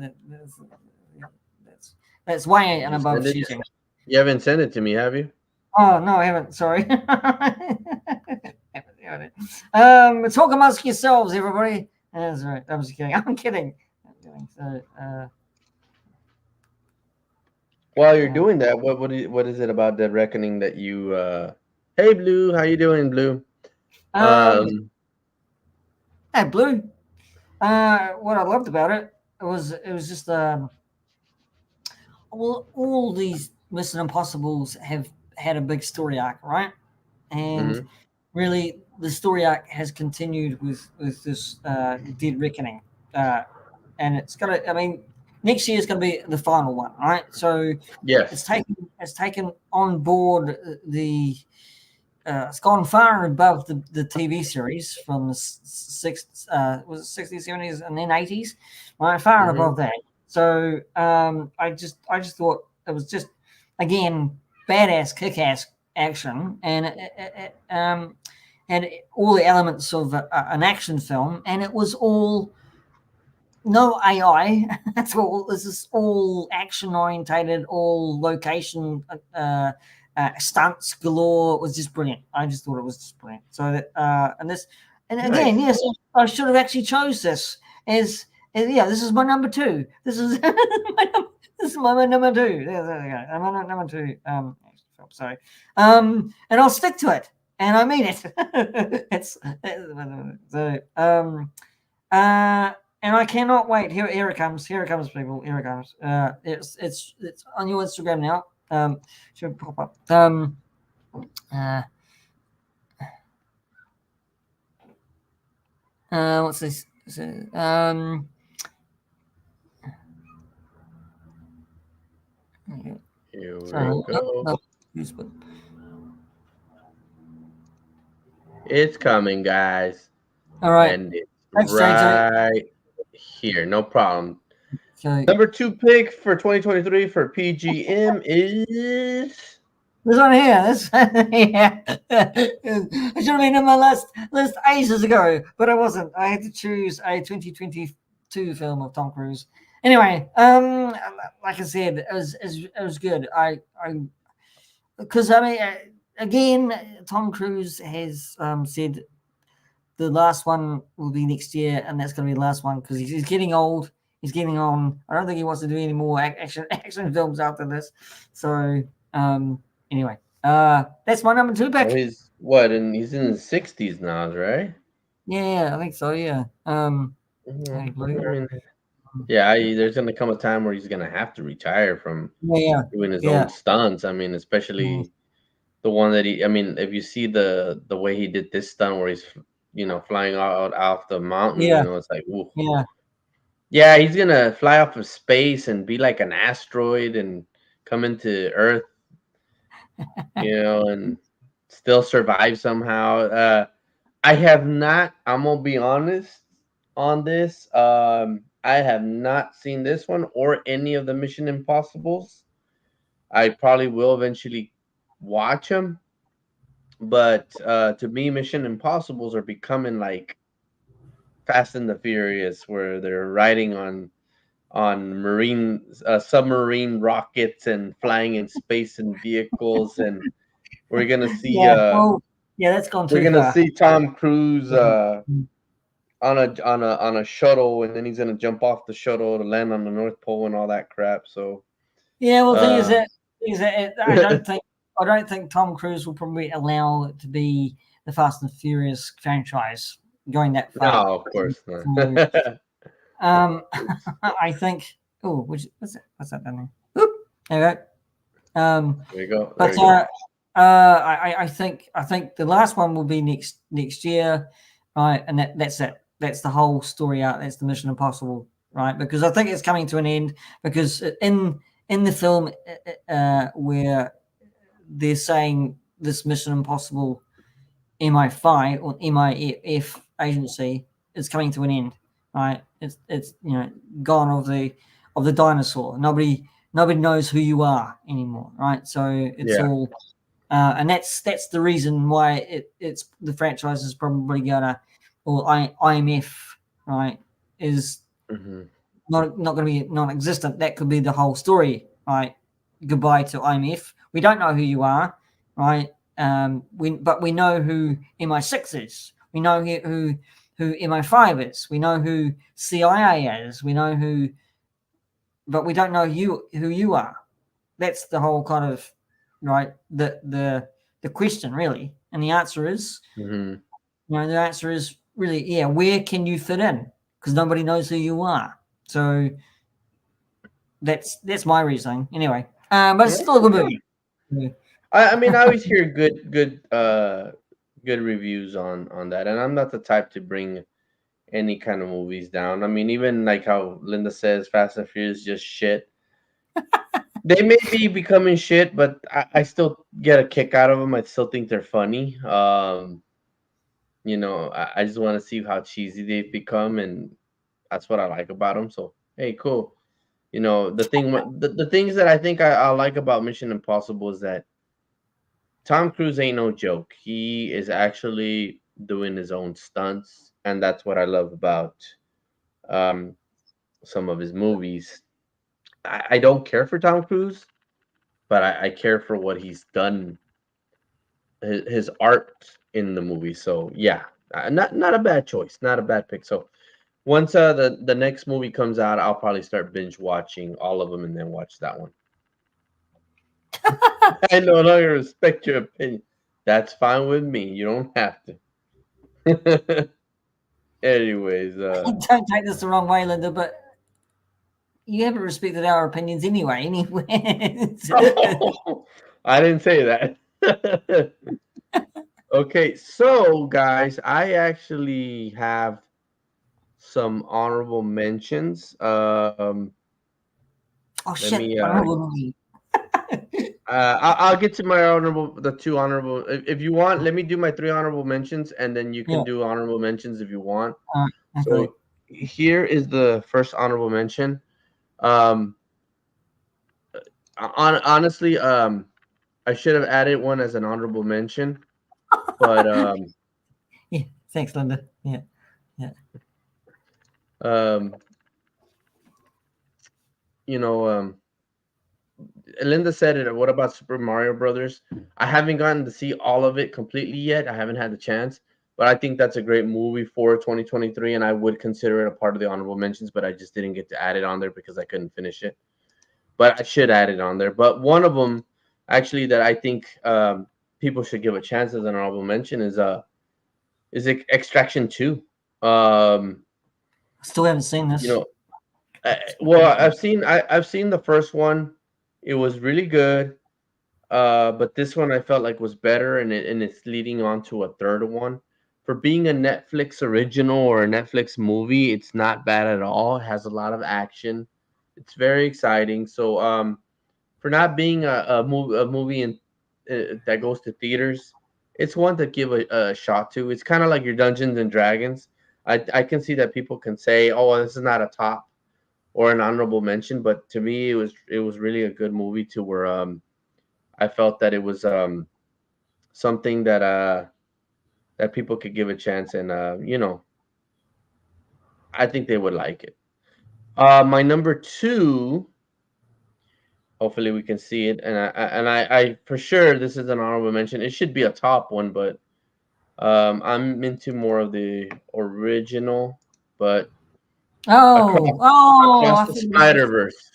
that's way and above cheating. You haven't sent it to me, have you? Oh no, I haven't. Sorry. Talk amongst yourselves, everybody. That's right. I'm just kidding. I'm kidding. So, while you're doing that, what is it about Dead Reckoning that you? Hey, Blue, how you doing, Blue? Hey, Blue. What I loved about it was just all these Mission Impossibles have had a big story arc, right? And really, the story arc has continued with this Dead Reckoning, and it's gonna. I mean, next year is gonna be the final one, right? So yes, it's taken on board the. It's gone far above the TV series from the was it 60s, 70s, and then 80s, right? Far above that. So I just thought it was just again badass, kick-ass action, and had all the elements of an action film, and it was all no AI. That's all. This is all action orientated, all location stunts galore. It was just brilliant. I just thought it was just brilliant. So that and again, nice. yes, I should have actually chose this as yeah. This is my number two. This is this is my number two. There we go. I'm on number two. Sorry. And I'll stick to it, and I mean it. It's so and I cannot wait. Here it comes. Here it comes, people. Here it comes. It's on your Instagram now. Should pop up. What's this? Here we go. It's coming, guys. All right. And it's right here. No problem. Okay. Number 2 pick for 2023 for P.G.M. is this one here. This yeah. I should have been in my list ages ago, but I wasn't. I had to choose a 2022 film of Tom Cruise. Anyway, like I said, it was good. Because I mean, again, Tom Cruise has said the last one will be next year, and that's going to be the last one because he's getting old. He's getting on. I don't think he wants to do any more action films after this. So anyway, that's my number 2 pick. Oh, he's what? And he's in his 60s now, right? Yeah, I think so. Yeah. There's gonna come a time where he's gonna have to retire from doing his own stunts. I mean, especially the one that he. I mean, if you see the way he did this stunt where he's flying out off the mountain, it's like, ooh. Yeah, he's gonna fly off of space and be like an asteroid and come into Earth, and still survive somehow. I have not. I'm gonna be honest on this. I have not seen this one or any of the Mission Impossibles. I probably will eventually watch them, but to me, Mission Impossibles are becoming like Fast and the Furious, where they're riding on marine submarine rockets and flying in space in vehicles, and we're gonna see that's gone too far. We're gonna see Tom Cruise on a shuttle, and then he's gonna jump off the shuttle to land on the North Pole and all that crap. So, Yeah, well, the uh, thing is that I don't think Tom Cruise will probably allow it to be the Fast and Furious franchise going that no, far. of course not. Um, I think. Oh, what's that down there? Oop, there we go. There you go. There But you go. I think the last one will be next year, right? And that's it. That's the whole story out. That's the Mission Impossible, right? Because I think it's coming to an end. Because in the film where they're saying this Mission Impossible MI5 or MIF agency is coming to an end, right? It's gone of the dinosaur. Nobody knows who you are anymore, right? So it's Yeah. all, and that's the reason why it's the franchise is probably gonna, or IMF, right, is Hmm. not going to be non-existent. That could be the whole story, right? Goodbye to IMF. We don't know who you are, right? But we know who MI6 is. We know who MI5 is. We know who CIA is. We know who, but we don't know who you are. That's the whole kind of right. The question really, and the answer is, Hmm. the answer is really, yeah. Where can you fit in? Because nobody knows who you are. So that's my reasoning. Anyway, but it's still a good movie. Yeah. I mean, I always hear good reviews on that, and I'm not the type to bring any kind of movies down. I mean, even like how Linda says, Fast and Furious is just shit. They may be becoming shit, but I still get a kick out of them. I still think they're funny. I just want to see how cheesy they've become, and that's what I like about them. So, hey, cool. The things that I think I like about Mission Impossible is that Tom Cruise ain't no joke. He is actually doing his own stunts, and that's what I love about um, some of his movies. I don't care for Tom Cruise, but I care for what he's done, his art in the movie. So yeah, not a bad choice, not a bad pick. So once the next movie comes out, I'll probably start binge watching all of them and then watch that one. I no longer respect your opinion. That's fine with me. You don't have to. Anyways, Don't take this the wrong way, Linda, but you haven't respected our opinions anyway. Anyway, I didn't say that. Okay, so guys, I actually have some honorable mentions. oh Let shit! me. Honorable movie. I'll get to my the two honorable. If you want, let me do my three honorable mentions, and then you can Yeah. do honorable mentions if you want. Okay. So here is the first honorable mention. Um, honestly, I should have added one as an honorable mention, but Yeah. Thanks, Linda. Yeah. Yeah. um, you know, Linda said it. What about Super Mario Brothers? I haven't gotten to see all of it completely yet. I haven't had the chance, but I think that's a great movie for 2023, and I would consider it a part of the honorable mentions. But I just didn't get to add it on there because I couldn't finish it. But I should add it on there. But one of them, actually, that I think people should give a chance as an honorable mention is Extraction 2. Um, Still haven't seen you this. know, well, I've seen the first one. It was really good. But this one I felt like was better, and it's leading on to a third one. For being a Netflix original or a Netflix movie, it's not bad at all. It has a lot of action. It's very exciting. So for not being a movie that goes to theaters, it's one to give a shot to. It's kind of like your Dungeons and Dragons. I can see that people can say, "Oh, well, this is not a top or an honorable mention," but to me, it was really a good movie to where I felt that it was something that people could give a chance, and I think they would like it. My number two, hopefully we can see it, and I for sure this is an honorable mention. It should be a top one, but I'm into more of the original, but across, I across the thought you were. Spider Verse.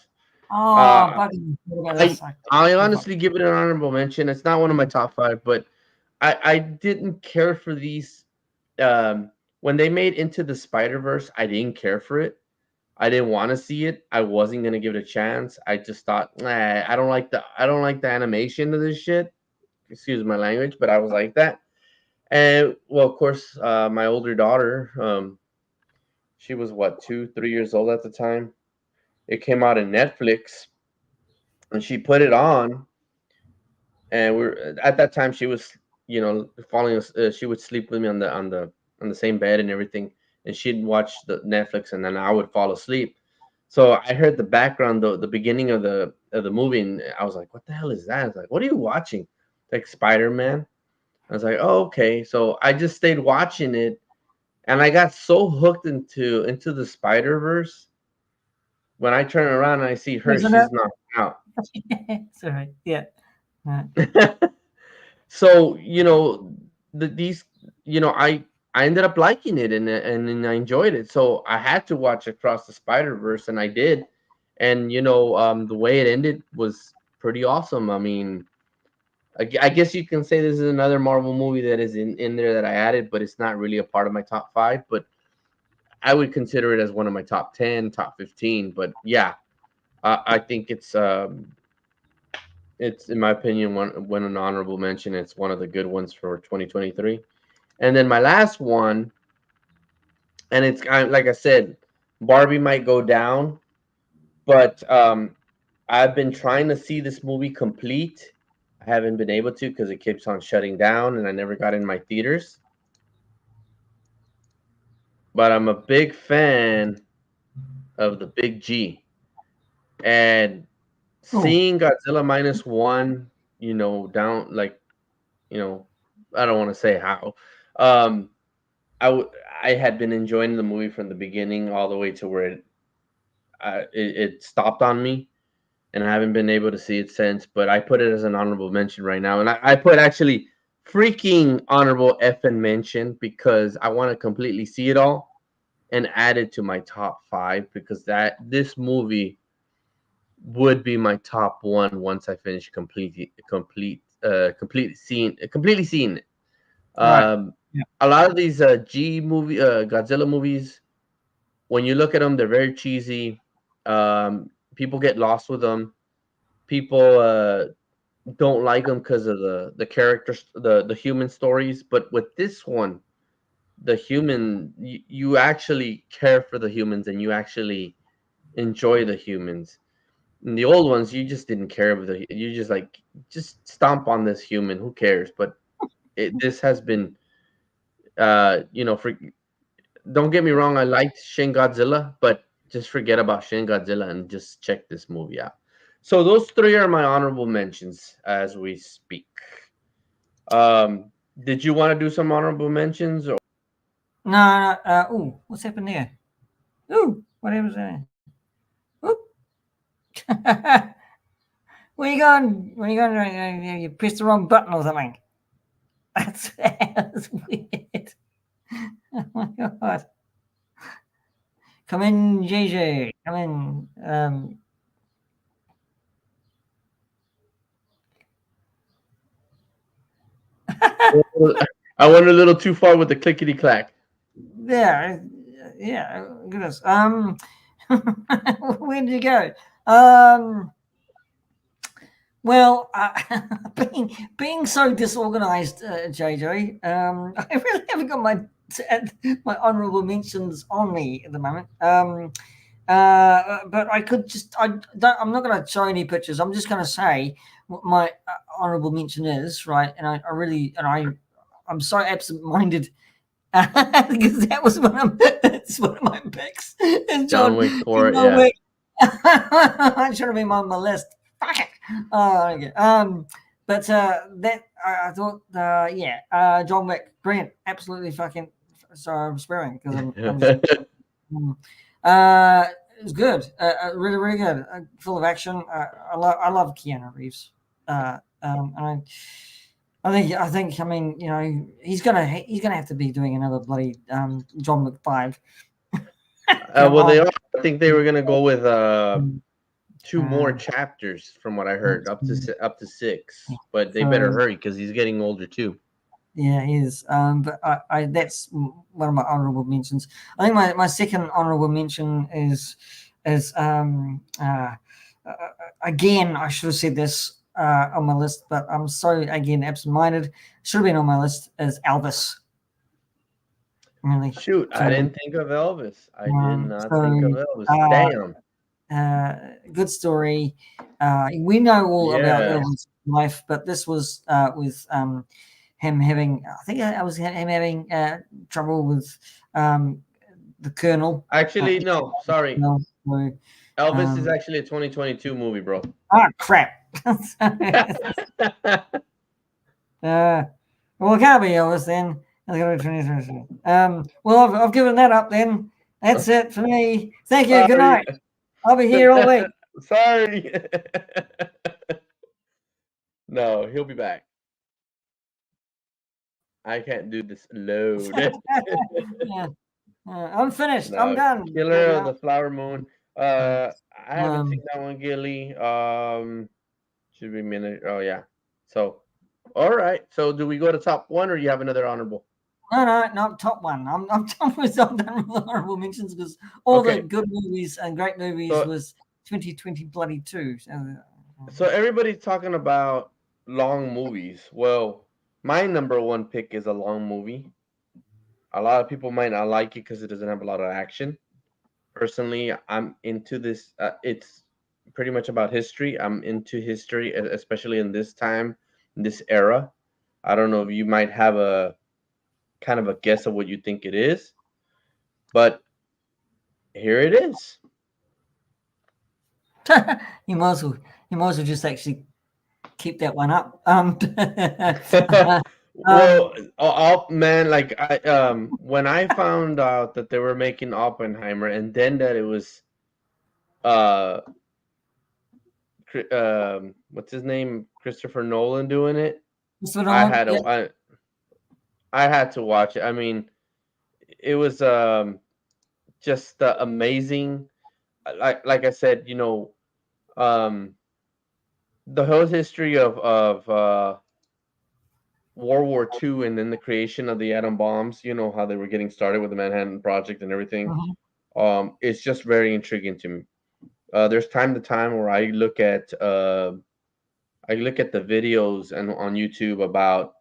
Oh, Uh, buggy. What about I this? I honestly give it an honorable mention. It's not one of my top five, but I didn't care for these. When they made Into the Spider Verse, I didn't care for it. I didn't want to see it. I wasn't gonna give it a chance. I just thought, nah, I don't like the animation of this shit. Excuse my language, but I was like that. And well, of course, my older daughter, she was what 2, 3 years old at the time. It came out in Netflix, and she put it on, and we're at that time she was falling. She would sleep with me on the same bed and everything, and she'd watch the Netflix, and then I would fall asleep. So I heard the background, the beginning of the movie, and I was like, "What the hell is that?" I was like, "What are you watching?" Like Spider Man. I was like, "Oh, okay." So I just stayed watching it, and I got so hooked into the Spider Verse. When I turn around and I see her, Isn't it? she's knocked out. It's all right. Yeah. Right. So these I ended up liking it, and I enjoyed it. So I had to watch Across the Spider Verse, and I did. And the way it ended was pretty awesome. I mean, I guess you can say this is another Marvel movie that is in there that I added, but it's not really a part of my top five. But I would consider it as one of my top 10, top 15. But yeah, I think it's in my opinion one an honorable mention. It's one of the good ones for 2023. And then my last one, and it's like I said, Barbie might go down, but I've been trying to see this movie complete. I haven't been able to because it keeps on shutting down, and I never got in my theaters. But I'm a big fan of the Big G, and Oh, seeing Godzilla minus one, down like you know, I don't want to say how. Um, I had been enjoying the movie from the beginning all the way to where it stopped on me, and I haven't been able to see it since. But I put it as an honorable mention right now, and I put actually freaking honorable effing mention because I want to completely see it all and add it to my top five because that this movie would be my top one once I finish completely seeing it. right. Um, Yeah. a lot of these Godzilla movies, when you look at them, they're very cheesy. People get lost with them. People don't like them because of the characters, the human stories. But with this one, the human, you actually care for the humans and you actually enjoy the humans. In the old ones, you just didn't care with you just like just stomp on this human. Who cares? But this has been, for don't get me wrong, I liked Shin Godzilla, but just forget about Shin Godzilla and just check this movie out. So those three are my honorable mentions as we speak. Did you want to do some honorable mentions? Or No, no. Oh, what's happened there? Oh, whatever's there. Oop. Where you going? Where you going? You pressed the wrong button or something. That's weird. Oh my god. Come in, JJ. Come in. I went a little too far with the clickety clack. Yeah, yeah. Goodness. Where did you go? Um, well, being so disorganized, JJ, I really haven't got my honorable mentions on me at the moment. But I could just I'm not going to show any pictures. I'm just going to say what my honorable mention is, right? And I really I'm so absent-minded because that was one of that's one of my picks. And John John, Wick you 4, know yeah. where I should have been on my list. Fuck it. Oh, okay. But that I thought, yeah, John Wick, brilliant, absolutely fucking. Sorry, I'm swearing because I'm just. Mm. It was good, really, really good, full of action. I love Keanu Reeves, and I think. I mean, he's gonna have to be doing another bloody John Wick 5. Come Well, they on. are. I think they were gonna go with Mm, two more chapters, from what I heard, up to six. But they better so hurry because he's getting older too. yeah, he is. But that's one of my honorable mentions. I think my second honorable mention is again, I should have said this on my list, but I'm so again absent-minded. Should have been on my list as Elvis. Really. Shoot, I So didn't think of Elvis. I did not think of Elvis. uh, Damn. good story. We know all about Yeah. Elvis' life, but this was with him having. I think I was him having trouble with um, the Colonel. Actually, no. Sorry. No, so, Elvis is um, actually a 2022 movie, bro. crap. Well, it can't be Elvis then. It's gotta be 2023. Well, I've given that up then. That's it for me. Thank you. Good Sorry. night. I'll be here all week. Sorry. No, he'll be back. I can't do this alone. Yeah. I'm finished. I'm No, done. Killer of the Flower Moon. I haven't seen Um, that one, Gilly. Should be minute. Oh yeah. So, all right. So, do we go to top one, or you have another honorable? no, top one. I'm done with honorable mentions because all the Okay. good movies and great movies So, was 2020 bloody two. so everybody's talking about long movies. Well, my number one pick is a long movie. A lot of people might not like it because it doesn't have a lot of action. Personally, I'm into this. It's pretty much about history. I'm into history, especially in this time, in this era. I don't know if you might have a kind of a guess of what you think it is, but here it is. you might as well just actually keep that one up. Well, Um, Man, like when I found out that they were making Oppenheimer, and then that it was uh, what's his name, Christopher Nolan doing it, Mr. I Nolan, had yeah. to I had to watch it. I mean, it was just amazing. Like I said, um, the whole history of World War II and then the creation of the atom bombs. You know how they were getting started with the Manhattan Project and everything. Mhm. It's just very intriguing to me. There's time to time where I look at the videos and on YouTube about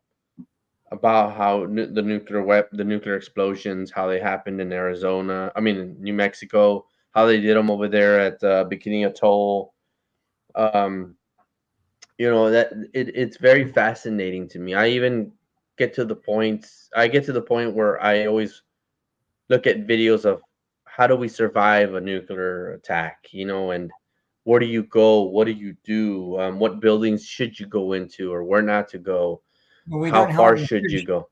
how the nuclear explosions, how they happened in Arizona. I mean, in New Mexico, how they did them over there at Bikini Atoll. Um, it's very fascinating to me. I get to the point where I always look at videos of how do we survive a nuclear attack, and where do you go, what do you do, what buildings should you go into or where not to go, Well, we how don't hide far in the should you fridge. go,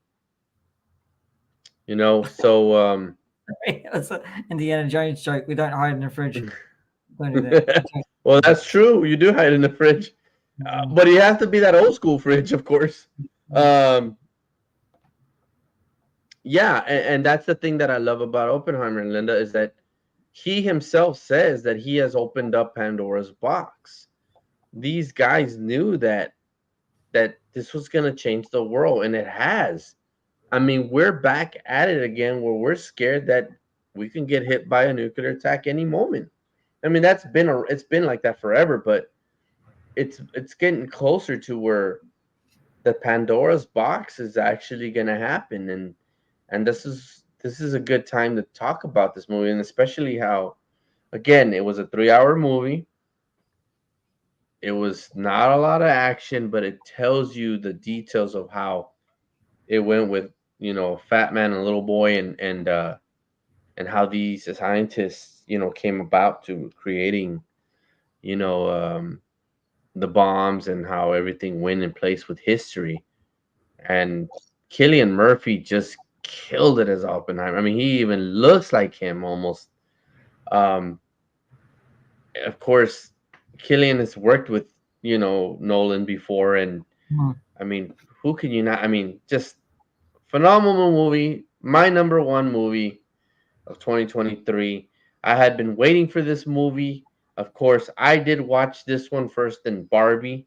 so That's an Indiana Jones joke. We don't hide in the fridge. Don't do that. Okay. well, that's true, you do hide in the fridge, Mm, but you have to be that old school fridge, of course. mm, um Yeah, and that's the thing that I love about Oppenheimer and Linda is that he himself says that he has opened up Pandora's box. These guys knew that this was going to change the world, and it has. I mean, we're back at it again where we're scared that we can get hit by a nuclear attack any moment. I mean, it's been like that forever, but it's getting closer to where the Pandora's box is actually going to happen, and this is a good time to talk about this movie, and especially how, again, it was a 3-hour movie. It was not a lot of action, but it tells you the details of how it went with Fat Man and Little Boy, and how these scientists came about to creating you know the bombs, and how everything went in place with history. And Killian Murphy just killed it as Oppenheimer. I mean, he even looks like him almost. Um, of course, Killian has worked with Nolan before, and mm. I mean, who can you not? I mean, just phenomenal movie. My number one movie of 2023. I had been waiting for this movie. Of course, I did watch this one first in Barbie.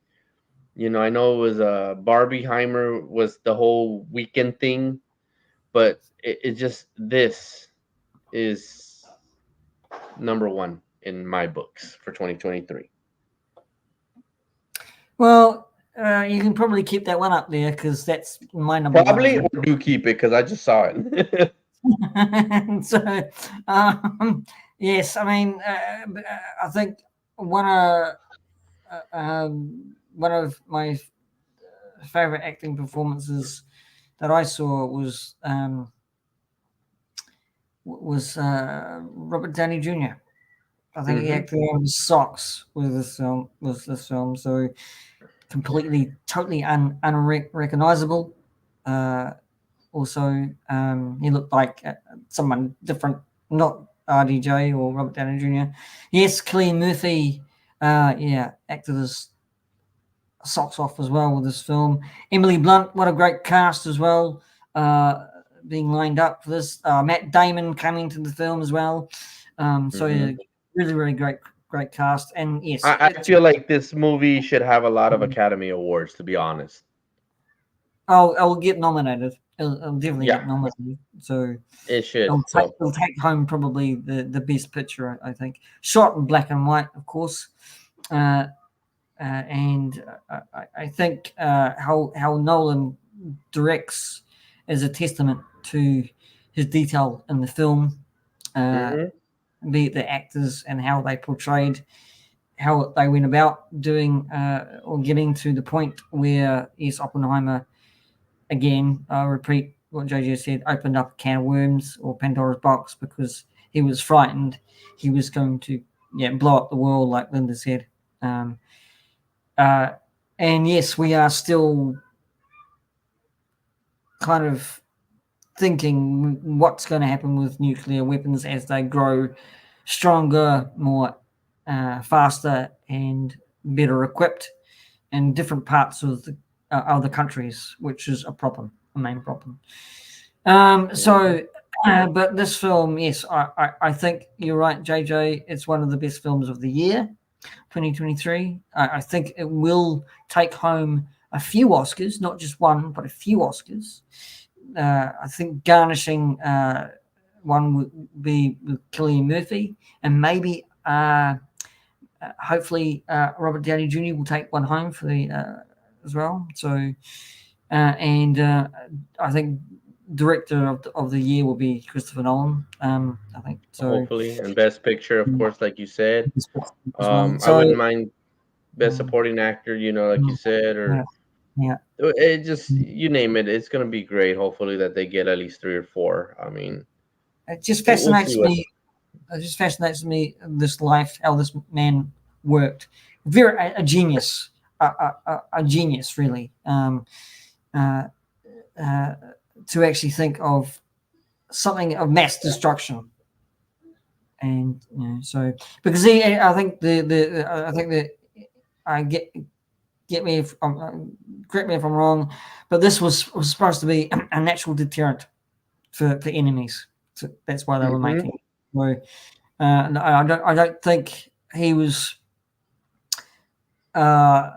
You know, I know it was Barbieheimer was the whole weekend thing, but it just this is number one in my books for 2023. Well, you can probably keep that one up there because that's my number one as Probably well. or do keep it because I just saw it. So, yes, I mean, I think one of one of my favorite acting performances that I saw was Robert Downey Jr. I think he Hmm. acted out of his socks with this film. So completely, totally unrecognizable. Uh, Also, he looked like someone different, not RDJ or Robert Downey Jr. Yes, Cillian Murphy, yeah, acted his socks off as well with this film. Emily Blunt, what a great cast as well, being lined up for this. Matt Damon coming to the film as well. So yeah, Hmm. really, really great cast. And yes, I feel like this movie should have a lot of Academy Awards, to be honest. I'll get nominated. I'll definitely Yeah, get nominated. So it should. So, it'll take home probably the best picture, I think. Shot in black and white, of course. Uh, and I think how Nolan directs is a testament to his detail in the film, uh, hmm be it the actors and how they portrayed, how they went about doing or getting to the point where, yes, Oppenheimer, again, I'll repeat what JJ said, opened up a can of worms or Pandora's box because he was frightened he was going to blow up the world, like Linda said. Um, uh, and yes, we are still kind of thinking what's going to happen with nuclear weapons as they grow stronger, more faster, and better equipped in different parts of the other countries, which is a main problem. hmm But this film, yes, I think you're right, JJ. It's one of the best films of the year, 2023. I think it will take home a few Oscars, not just one, but a few Oscars. I think garnishing one would be with Cillian Murphy, and maybe hopefully Robert Downey Jr. will take one home for the as well. So, and I think director of the year will be Christopher Nolan. I think so. hopefully, and Best Picture, of course, like you said. As well. I So, wouldn't mind Best Supporting Actor, you know, like you said, yeah, or yeah. it just you name it. It's gonna be great. Hopefully, that they get at least three or four. I mean, It just we'll see fascinates what. me. It just fascinates me this life, how this man worked. Very a genius, a genius, really. Uh, uh, to actually think of something of mass destruction, and so because I think I think that I get me if correct me if I'm wrong, but this was supposed to be a natural deterrent for enemies. So that's why they were Hmm. making it. So, no, I don't think he was uh,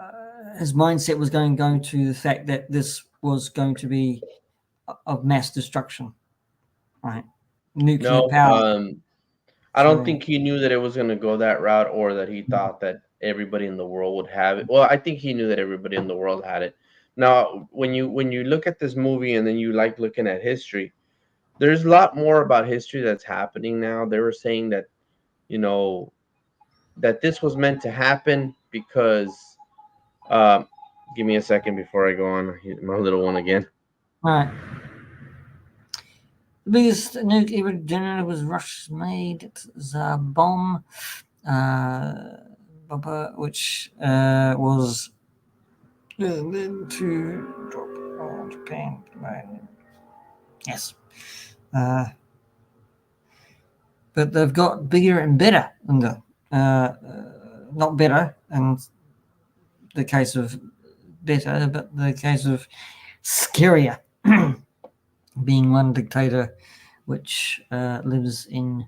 his mindset was going to the fact that this was going to be of mass destruction, right? Nuclear No, power. I don't So think he knew that it was gonna go that route, or that he thought that everybody in the world would have it. Well, I think he knew that everybody in the world had it. Now, when you look at this movie and then you like looking at history, there's a lot more about history that's happening now. They were saying that you know that this was meant to happen because um, give me a second before I go on. My little one again. right. The biggest nuclear generator was Russia's made the bomb, which was to drop on Japan. Yes. Uh, but they've got bigger and better than not better in the case of better, but the case of scarier, being one dictator which lives in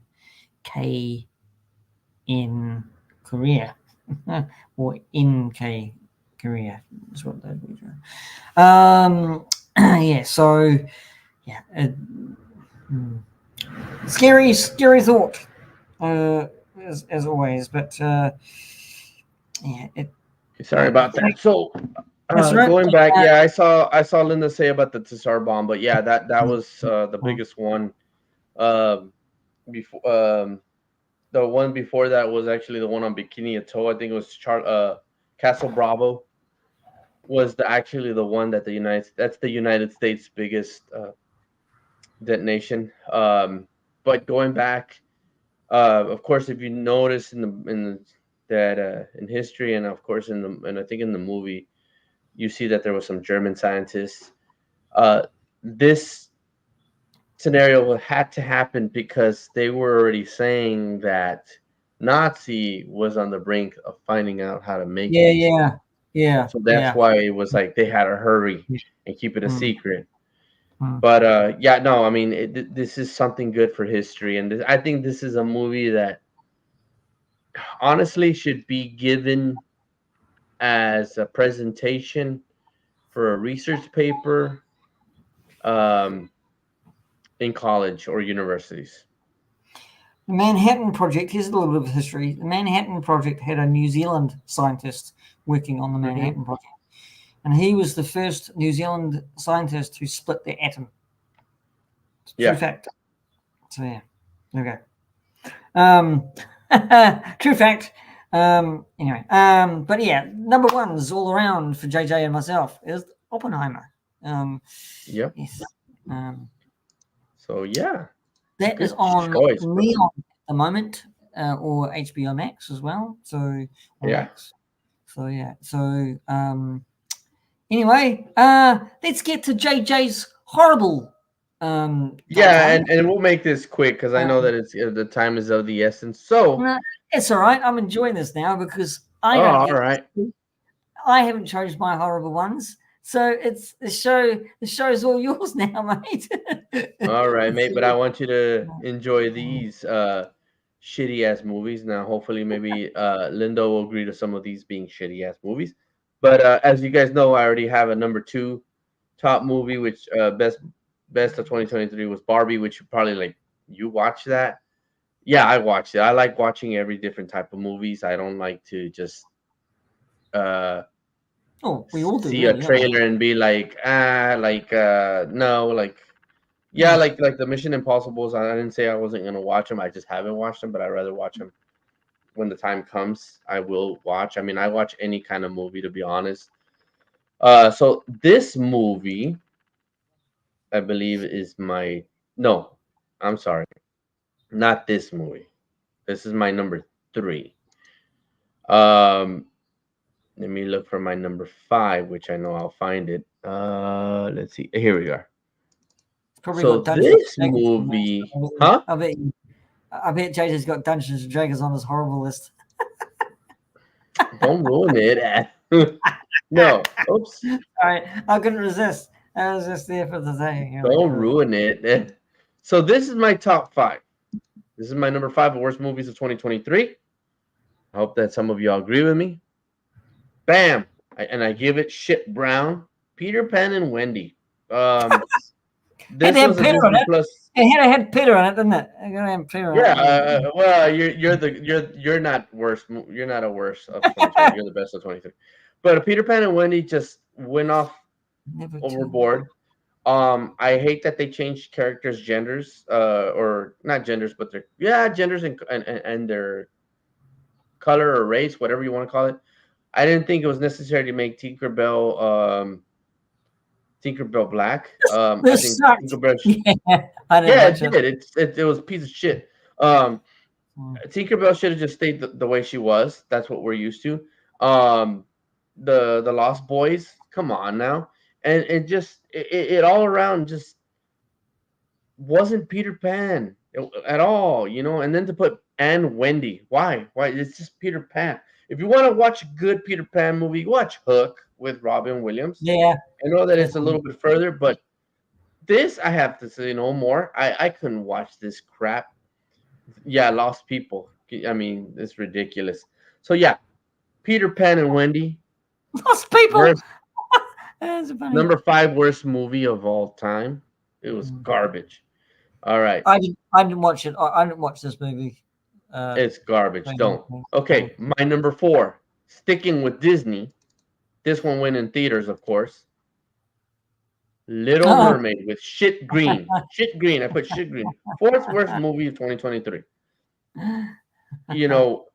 in Korea, or in Korea is what they do. Yeah, so yeah, scary thought, as always, but yeah, Sorry about that. So that's right. going back, yeah, I saw Linda say about the Tsar bomb, but yeah, that was the biggest one. Before the one before that was actually the one on Bikini Atoll. I think it was Castle Bravo was actually the one that that's the United States biggest detonation. But going back, of course, if you notice in history, and of course and I think in the movie, you see that there was some German scientists. This scenario had to happen because they were already saying that Nazi was on the brink of finding out how to make Yeah, these. yeah, So that's yeah. why it was like they had to hurry and keep it a Mm, secret. mm. But yeah, no, I mean, this is something good for history, and I think this is a movie that honestly should be given as a presentation for a research paper um, in college or universities. The Manhattan Project, here's a little bit of history. The Manhattan Project had a New Zealand scientist working on the Hmm. Manhattan Project, and he was the first New Zealand scientist who split the atom. It's a true Yeah, fact. So, yeah, okay. True fact. Anyway, but yeah, number ones all around for JJ and myself is Oppenheimer. yep. Yes. Um, So yeah, that is good on choice, bro. Neon at the moment, or HBO Max as well. So, or Yeah. Max. So yeah. So anyway, let's get to JJ's horrible top Yeah, five. and we'll make this quick because I know Um, that it's the time is of the essence. So, no, it's all right. I'm enjoying this now because I oh, don't all get. right, I haven't chosen my horrible ones, so it's the show. The show's all yours now, mate. all right, mate. But I want you to So, enjoy these shitty ass movies. Now, hopefully, maybe Lindo will agree to some of these being shitty ass movies. But as you guys know, I already have a number two top movie, which best of 2023 was Barbie, which you probably like. You watch that? Yeah, I watched it. I like watching every different type of movies. I don't like to just uh oh, we all do, see a really. I mean, trailer and be like, no, like yeah, mm, like the Mission Impossibles. I didn't say I wasn't gonna watch them. I just haven't watched them, but I'd rather watch them when the time comes. I will watch. I mean, I watch any kind of movie to be honest. So this movie, I believe, is my no. I'm sorry, not this movie. This is my number three. Um, Let me look for my number five, which I know I'll find it. Let's see. Here we are. it's probably So got Dungeons this and Dragons on movie, there. huh? I bet JJ's got Dungeons and Dragons on his horrible list. Don't ruin it. No, oops. All right, I couldn't resist. I was just there for the thing. You're like, Don't oh. ruin it. So this is my top five. This is my number five of worst movies of 2023. I hope that some of y'all agree with me. Bam, and I give it shit brown. Peter Pan and Wendy. Had to This have was a Peter on Disney it. Plus. It had Peter on it, didn't it? It got to have Peter Yeah, on well, you're not worse. You're not a worst of 2020. it. You're the best of 23. But Peter Pan and Wendy just went off Never too. overboard. I hate that they changed characters' genders, or not genders, but their genders and their color or race, whatever you want to call it. I didn't think it was necessary to make Tinkerbell black. I This think sucked. Tinkerbell. Yeah, I didn't Yeah, it watch it. did. It was a piece of shit. Um, Mm. Tinkerbell should have just stayed the way she was. That's what we're used to. Um, the Lost Boys, come on now, and it all around just wasn't Peter Pan at all, you know. And then to put and Wendy, why? It's just Peter Pan. If you want to watch a good Peter Pan movie, watch Hook, with Robin Williams. Yeah, I know that it's that's a little bit further, but this I have to say no more. I couldn't watch this crap. Yeah, Lost People. I mean, it's ridiculous. So yeah, Peter Pan and Wendy, lost people. worst That's funny. number 5 worst movie of all time. It was garbage. All right, I didn't watch it. I didn't watch this movie. it's garbage. Don't. So, Okay, my number 4. Sticking with Disney. This one went in theaters, of course. Little oh, Mermaid with shit green. Shit green. I put shit green. Fourth worst movie of 2023. You know,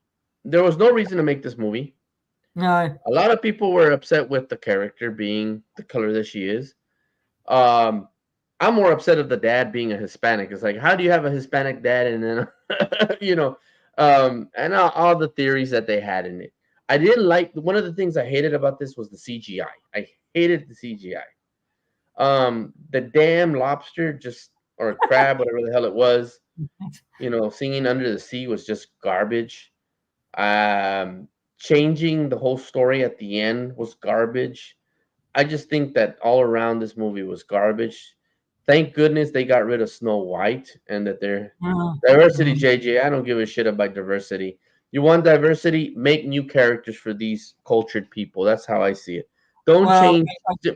there was no reason to make this movie. no. A lot of people were upset with the character being the color that she is. Um, I'm more upset of the dad being a Hispanic. It's like, how do you have a Hispanic dad? And then, and all the theories that they had in it. I didn't like one of the things I hated about this was the CGI. I hated the CGI. The damn lobster just or crab, whatever the hell it was, singing under the sea was just garbage. Um, Changing the whole story at the end was garbage. I just think that all around this movie was garbage. Thank goodness they got rid of Snow White and that they're diversity, JJ. I don't give a shit about diversity. You want diversity? Make new characters for these cultured people. That's how I see it. Don't Well, change.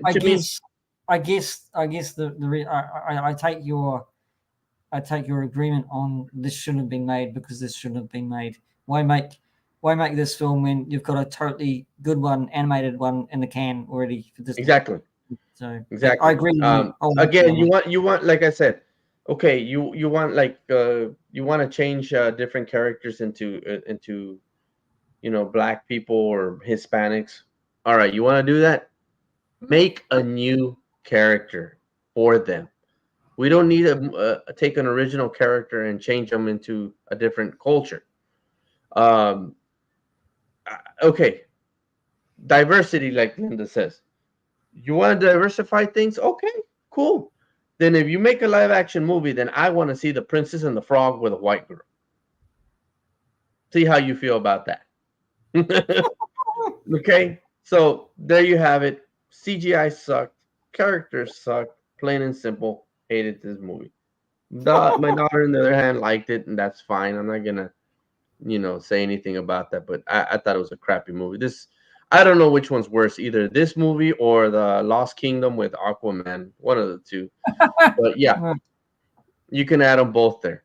I To me, guess I take your agreement on this shouldn't have been made because this shouldn't have been made. Why make this film when you've got a totally good one, animated one in the can already for Disney? exactly. So I Exactly. agree with you. Again, you want like I said, okay, you want like you want to change different characters into black people or Hispanics. All right, you want to do that? Make a new character for them. We don't need to take an original character and change them into a different culture. Um, okay, diversity, like Linda says. You want to diversify things? Okay, cool. Then if you make a live action movie, then I want to see the Princess and the Frog with a white girl. See how you feel about that. Okay, so there you have it. CGI sucked. Characters sucked. Plain and simple. Hated this movie. My daughter, on the other hand, liked it, and that's fine. I'm not gonna, say anything about that. But I thought it was a crappy movie. I don't know which one's worse, either this movie or the Lost Kingdom with Aquaman. One of the two. But yeah, you can add them both there.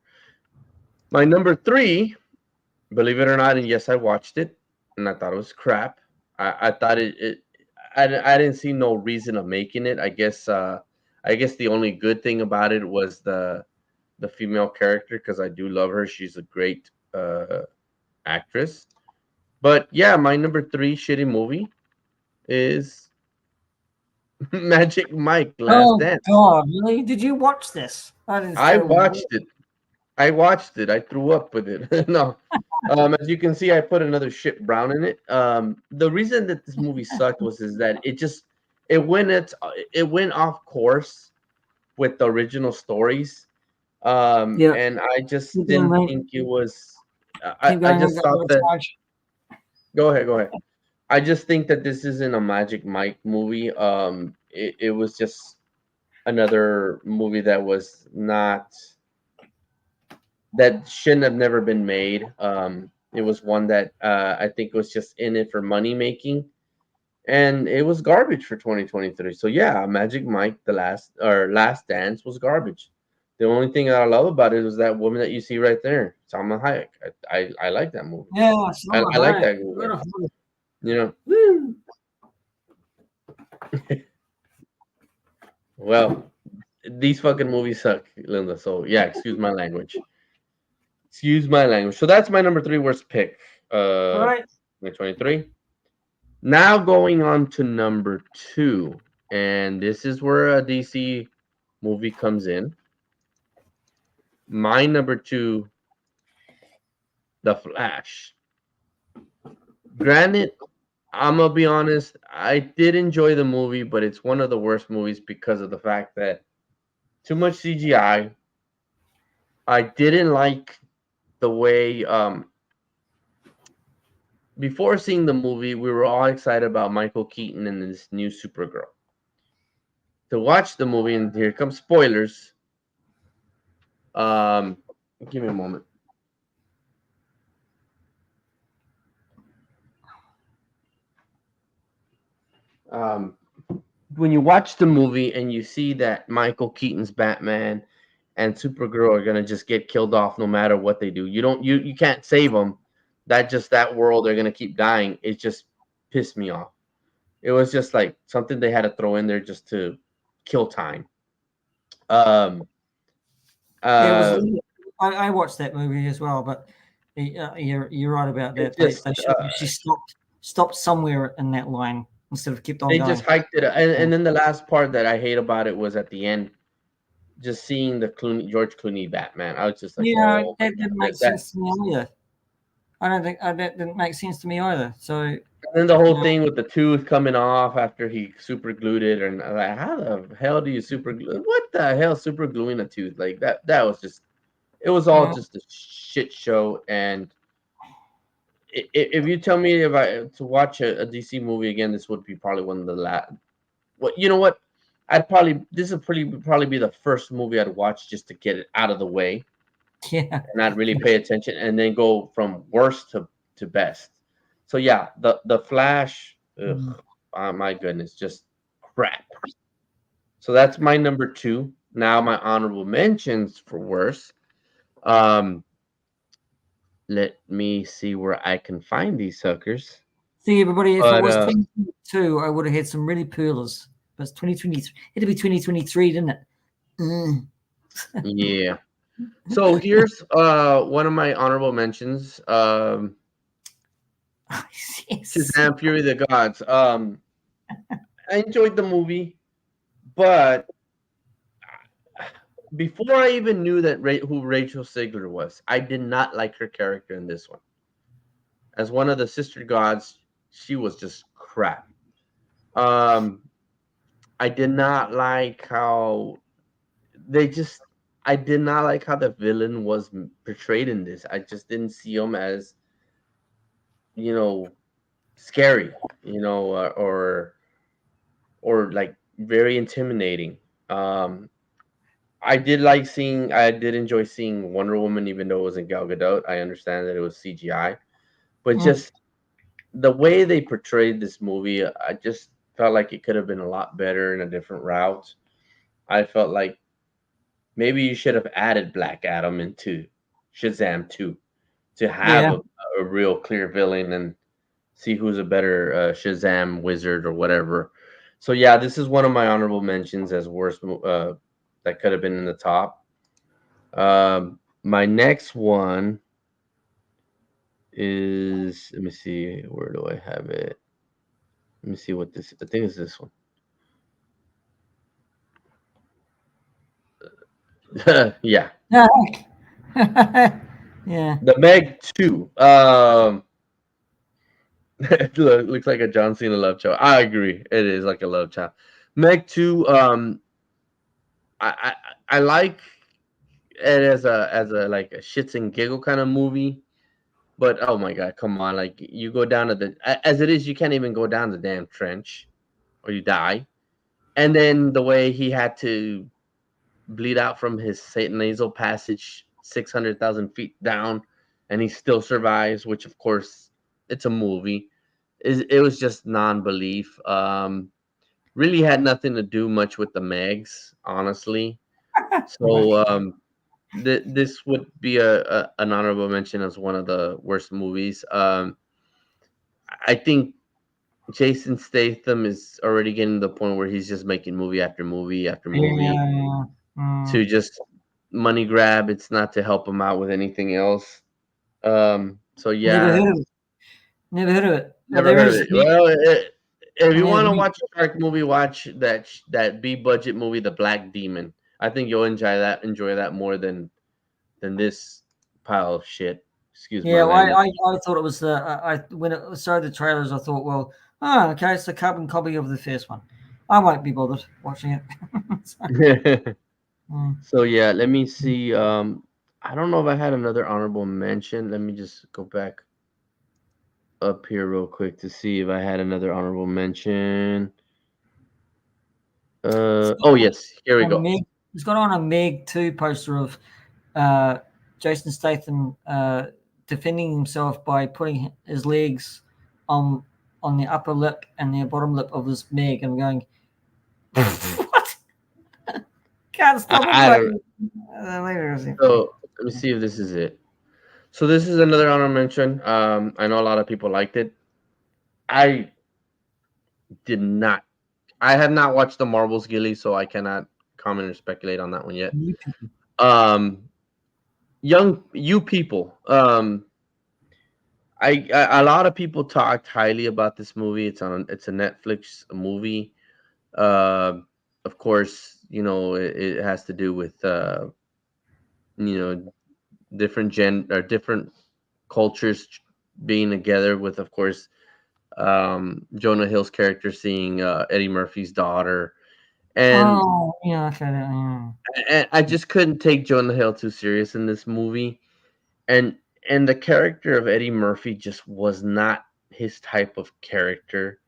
My number 3, believe it or not, and yes, I watched it, and I thought it was crap. I thought I didn't see no reason of making it. I guess the only good thing about it was the female character because I do love her. She's a great actress. But yeah, my number 3 shitty movie is Magic Mike Last Oh Dance. God, really? Did you watch this? That is I terrible. watched it. I watched it. I threw up with it. No. As you can see, I put another shit brown in it. The reason that this movie sucked is that it went off course with the original stories. Yeah, And I just keep going, didn't mate. think it was. I, Keep I going. I've just got thought more that. charge. Go ahead. Go ahead. I just think that this isn't a Magic Mike movie. It was just another movie that shouldn't have never been made. It was one that I think was just in it for money making, and it was garbage for 2023. So yeah, Magic Mike, the Last Dance was garbage. The only thing that I love about it was that woman that you see right there, Salma Hayek. I like that movie. Yeah, I like that movie. Beautiful. You know, Woo. well, these fucking movies suck, Linda. So yeah, excuse my language. Excuse my language. So that's my number 3 worst pick. All right. 2023. Now going on to number 2, and this is where a DC movie comes in. My number 2, The Flash. Granted, I'm gonna be honest, I did enjoy the movie, but it's one of the worst movies because of the fact that too much CGI. I didn't like the way before seeing the movie, we were all excited about Michael Keaton and this new Supergirl. To watch the movie, and here come spoilers. Um, Give me a moment. Um, when you watch the movie and you see that Michael Keaton's Batman and Supergirl are gonna just get killed off no matter what they do, you can't save them. That world they're gonna keep dying. It just pissed me off. It was just like something they had to throw in there just to kill time. Um, Yeah, it was. uh, I watched that movie as well, but you're right about it that. just They should have actually stopped somewhere in that line instead of kept on they just going. hiked it, Yeah, and then the last part that I hate about it was at the end, just seeing the George Clooney Batman. I was just like, yeah, oh my that god, didn't make sense to me either. I don't think that didn't make sense to me either. So And then the you whole know, thing with the tooth coming off after he super glued it, and I'm like, how the hell do you super glue? What the hell, super gluing a tooth like that? That was just, it was all yeah, just a shit show. And if you tell me if I to watch a DC movie again, this would be probably one of the last. What you know what? I'd probably this would probably be the first movie I'd watch just to get it out of the way yeah, and not really pay attention, and then go from worst to best. So yeah, the Flash, mm. ugh, my goodness, just crap. So that's my number two. Now my honorable mentions for worse. Um, Let me see where I can find these suckers. See, everybody, if it But was 2022, I would have had some really pearlers. But it's 2023. It'd be 2023, didn't it? Mm. yeah. So here's one of my honorable mentions. Yes. Shazam Fury of the Gods. I enjoyed the movie, but before I even knew that who Rachel Segler was, I did not like her character in this one. As one of the sister gods, she was just crap. Um, I did not like how they just. I did not like how the villain was portrayed in this. I just didn't see him as, you know, scary, or like very intimidating. Um, I did enjoy seeing Wonder Woman, even though it wasn't Gal Gadot. I understand that it was CGI, but Mm. just the way they portrayed this movie, I just felt like it could have been a lot better in a different route. I felt like maybe you should have added Black Adam into Shazam 2 to have Yeah. a real clear villain and see who's a better Shazam wizard or whatever. So yeah, this is one of my honorable mentions as worst that could have been in the top. My next one is, let me see, where do I have it? Let me see what this. I think it's this one. Yeah, No. Yeah. the Meg 2. Looks like a John Cena love child. I agree. It is like a love child. Meg 2. I like it as a like a shits and giggle kind of movie. But oh my god, come on! Like you go down to as it is, you can't even go down the damn trench, or you die. And then the way he had to bleed out from his nasal passage 600,000 feet down, and he still survives, which of course it's a movie. It was just non-belief. Really had nothing to do much with the Megs, honestly. Right. So this would be an honorable mention as one of the worst movies. I think Jason Statham is already getting to the point where he's just making movie after movie after movie Yeah. Mm. to just money grab. It's not to help him out with anything else. So Never yeah, heard of it. Never heard of it. never There heard of is it. Well, if and you there's want to me. watch a shark movie, watch that B budget movie, The Black Demon. I think you'll enjoy that more than this pile of shit. Excuse my Yeah, well, language. I thought it was I when it started the trailers, I thought, well, oh, okay, it's a carbon copy of the first one. I won't be bothered watching it. So, mm. So yeah, let me see. I don't know if I had another honorable mention. Let me just go back up here real quick to see if I had another honorable mention. It's Oh got yes, here we on a go. Meg. It's got on a Meg 2 poster of uh, Jason Statham defending himself by putting his legs on on the upper lip and the bottom lip of his Meg, and going, what? Can't stop him I don't. playing. Later, So let me see if this is it. So this is another honorable mention. I know a lot of people liked it. I did not. I have not watched the Marvels, Gilly, so I cannot comment or speculate on that one yet. Um, you people. A lot of people talked highly about this movie. It's a Netflix movie. Uh, of course, it has to do with you know different cultures being together. With, of course, Jonah Hill's character seeing Eddie Murphy's daughter, and Oh, yeah, okay. Yeah. I just couldn't take Jonah Hill too serious in this movie, and the character of Eddie Murphy just was not his type of character.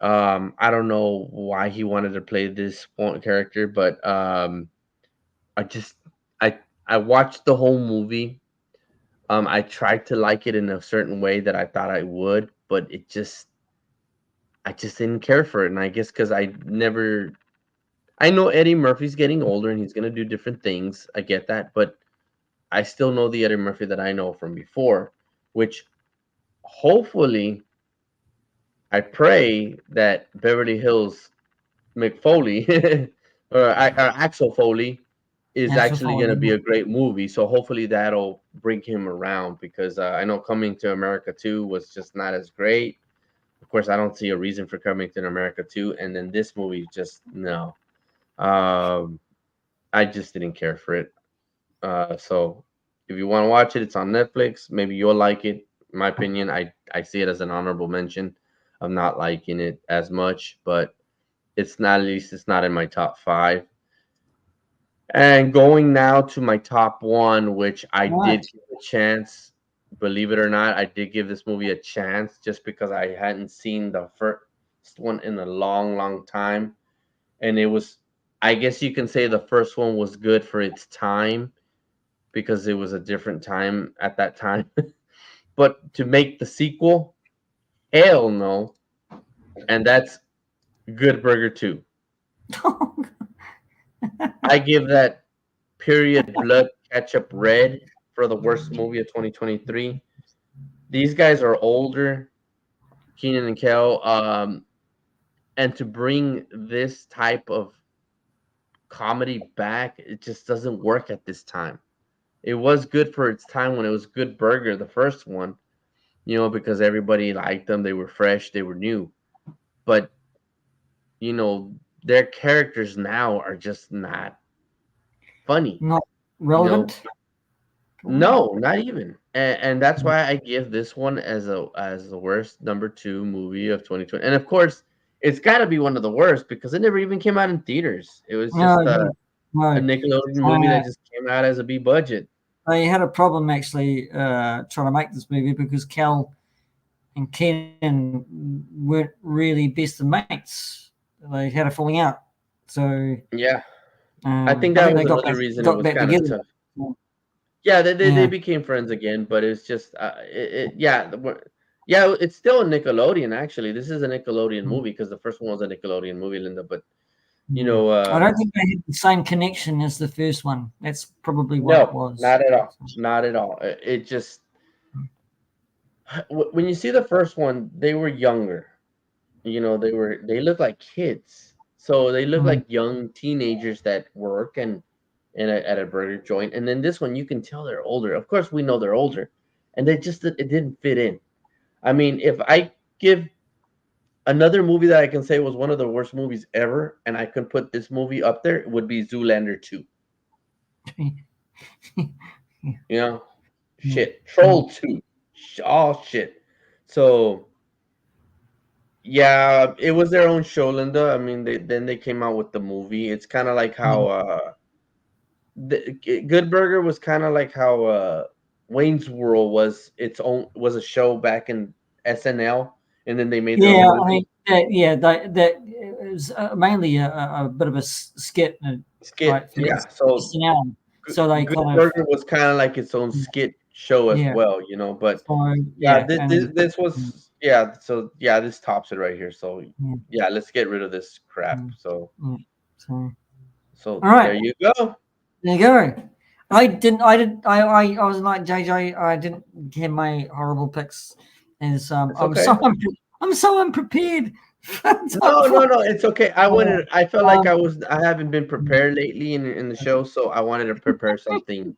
I don't know why he wanted to play this one character, but I just I I watched the whole movie. I tried to like it in a certain way that I thought I would, but I just didn't care for it, and I guess because I know Eddie Murphy's getting older and he's gonna do different things. I get that, but I still know the Eddie Murphy that I know from before, which hopefully I pray that Beverly Hills McFoley or Axel Foley is That's the actually going to be following. a great movie. So hopefully that'll bring him around because I know Coming to America 2 was just not as great. Of course, I don't see a reason for Coming to America 2. And then this movie, just no. Um, I just didn't care for it. So if you want to watch it, it's on Netflix. Maybe you'll like it. In my opinion, I see it as an honorable mention. I'm not liking it as much, but it's not, at least it's not in my top five. And going now to my top one, which I Right. did give a chance. Believe it or not, I did give this movie a chance just because I hadn't seen the first one in a long, long time. And it was, I guess you can say the first one was good for its time because it was a different time at that time. But to make the sequel, hell no. And that's Good Burger 2. I give that period blood ketchup red for the worst movie of 2023. These guys are older, Keenan and Kel, and to bring this type of comedy back, it just doesn't work at this time. It was good for its time when it was Good Burger, the first one, because everybody liked them. They were fresh, they were new. But, you know, their characters now are just not funny. Not You know, relevant. No, not even. And that's why I give this one as the worst number two movie of 2020. And of course, it's got to be one of the worst because it never even came out in theaters. It was No, just a no. Nickelodeon movie Uh, that just came out as a B budget. they had a problem actually trying to make this movie because Cal and Kenan weren't really best of mates. They had a falling out. So Yeah, I think I that think was they another reason it got was back kind of together. tough. Yeah, they Yeah. became friends again, but it's just yeah, yeah, it's still a Nickelodeon actually. This is a Nickelodeon Mm. movie because the first one was a Nickelodeon movie, Linda. But you Mm. know, I don't think they had the same connection as the first one. That's probably what it no, was. not at all. Not at all. It just when you see the first one, they were younger. They look like kids. So they look Mm. like young teenagers that work at a burger joint. And then this one, you can tell they're older. Of course, we know they're older, and it didn't fit in. I mean, if I give another movie that I can say was one of the worst movies ever, and I could put this movie up there, it would be Zoolander 2. You know, Mm. shit. Mm. Troll 2. All shit. So yeah, it was their own show, Linda. I mean, they came out with the movie. It's kind of like how Mm. Good Burger was kind of like how Wayne's World was a show back in SNL, and then they made their own Yeah, I mean, movie that it was mainly a bit of a skit, skit. right? For Yeah, so SNL. So they Good kind of, Burger was kind of like its own skit show as yeah. well, you know. But So yeah, yeah, and this mm, was yeah. So yeah, this tops it right here. So yeah, yeah, let's get rid of this crap. mm, So yeah. So so all right, there you go. there you go. I was like JJ. I didn't give my horrible picks, as It's okay. I'm so unprepared for top No, four. no, no. It's okay. I Uh, wanted. I felt like um, I haven't been mm, prepared lately in the show, so I wanted to prepare something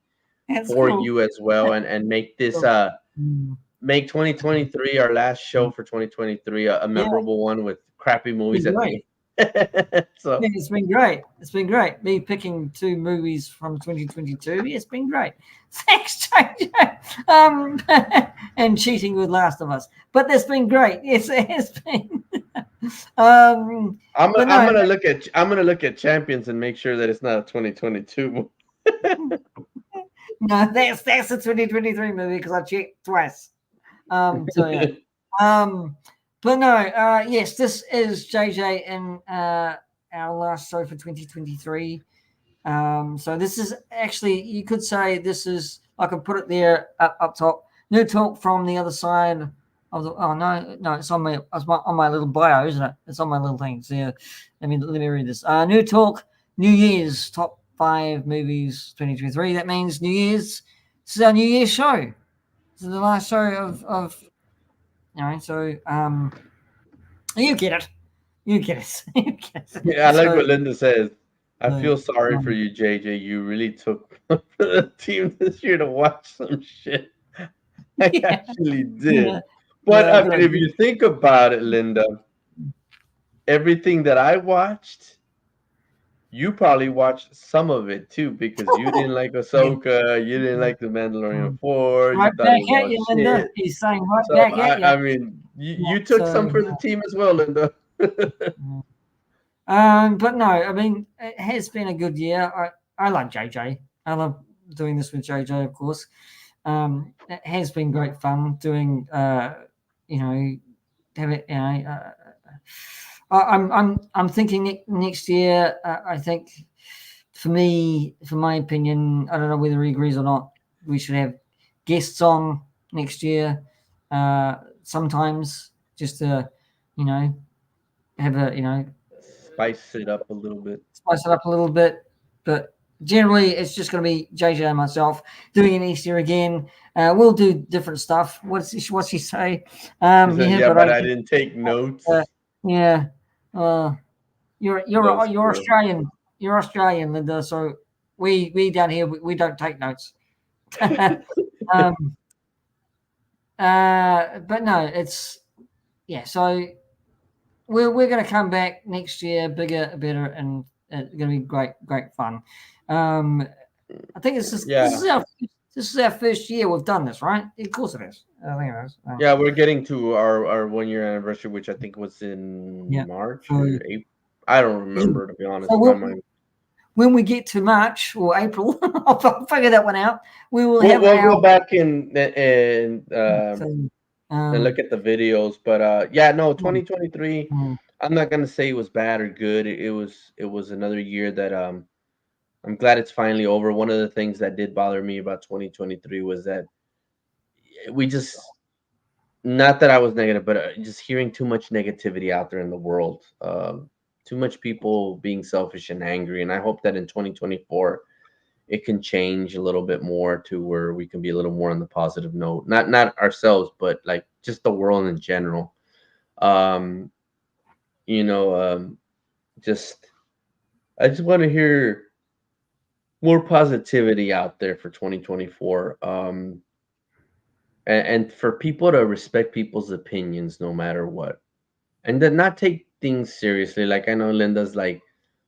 that's for cool. you as well, and make this Cool. Mm, make 2023 our last show mm. for 2023 a Yeah, memorable one with crappy it's movies been at the great. end. So Yeah, it's been great. It's been great. Me picking two movies from 2022. It's been great. Thanks, JJ. And cheating with Last of Us. But it's been great. Yes, it has been. um, but no, I'm gonna look at Champions and make sure that it's not a 2022. no, that's a 2023 movie because I checked twice. So yeah. Um, but no, yes, this is JJ in our last show for 2023. So this is actually, you could say this is, I could put it there up top. New talk from the other side of the. Oh no, it's on on my little bio, isn't it? It's on my little thing. So yeah, let me read this. New talk, New Year's top 5 movies 2023. That means New Year's. This is our New Year's show. This is the last show of So you get it. You get it. You get Yeah, I it. like So what Linda says. I uh, feel sorry for um, you, JJ. You really took the team this year to watch some shit. I yeah, actually yeah, did. But yeah. I mean, if you think about it, Linda, everything that I watched, you probably watched some of it too because you didn't like Yeah. Ahsoka, you didn't like The Mandalorian Um, 4, you right thought back it was at all you, Linda. shit. He's saying right So back at you. I mean, Yeah. you took So, some for the team as well, Linda. uh, but no, I mean, it has been a good year. I like JJ. I love doing this with JJ, of course. It has been great fun doing. You know, have it. I'm thinking next year. I think for me, for my opinion, I don't know whether he agrees or not. We should have guests on next year. Sometimes just to, you know, have a Spice it up a little bit. spice it up a little bit. But generally, it's just going to be JJ and myself doing it next year again. We'll do different stuff. What's she say? He said, Yeah, "Yeah, but but I I didn't take uh, notes." yeah. Uh, you're you're That's you're true. Australian. You're Australian, Linda. So we down here we don't take notes. um, but no, it's yeah. So we're going to come back next year, bigger, better, and it's going to be great fun. Um, I think Yeah, this is our first year we've done this, right? Of course it is. I think it is. yeah, we're getting to our 1 year anniversary, which I think was in Yeah. March So or April. I don't yeah. remember, to be So honest. My mind. when we get to March or April, I'll figure that one out. We will We'll have we'll our go back so, and um, look at the videos. But yeah, no, mm, 2023. mm, I'm not gonna say it was bad or good. It was another year that I'm glad it's finally over. One of the things that did bother me about 2023 was that we just not that I was negative, but just hearing too much negativity out there in the world. Too much people being selfish and angry. And I hope that in 2024 it can change a little bit more to where we can be a little more on the positive note. Not ourselves, but like just the world in general. Um, you know, just I just want to hear more positivity out there for 2024. And for people to respect people's opinions no matter what, and then not take things seriously. Like I know Linda's like,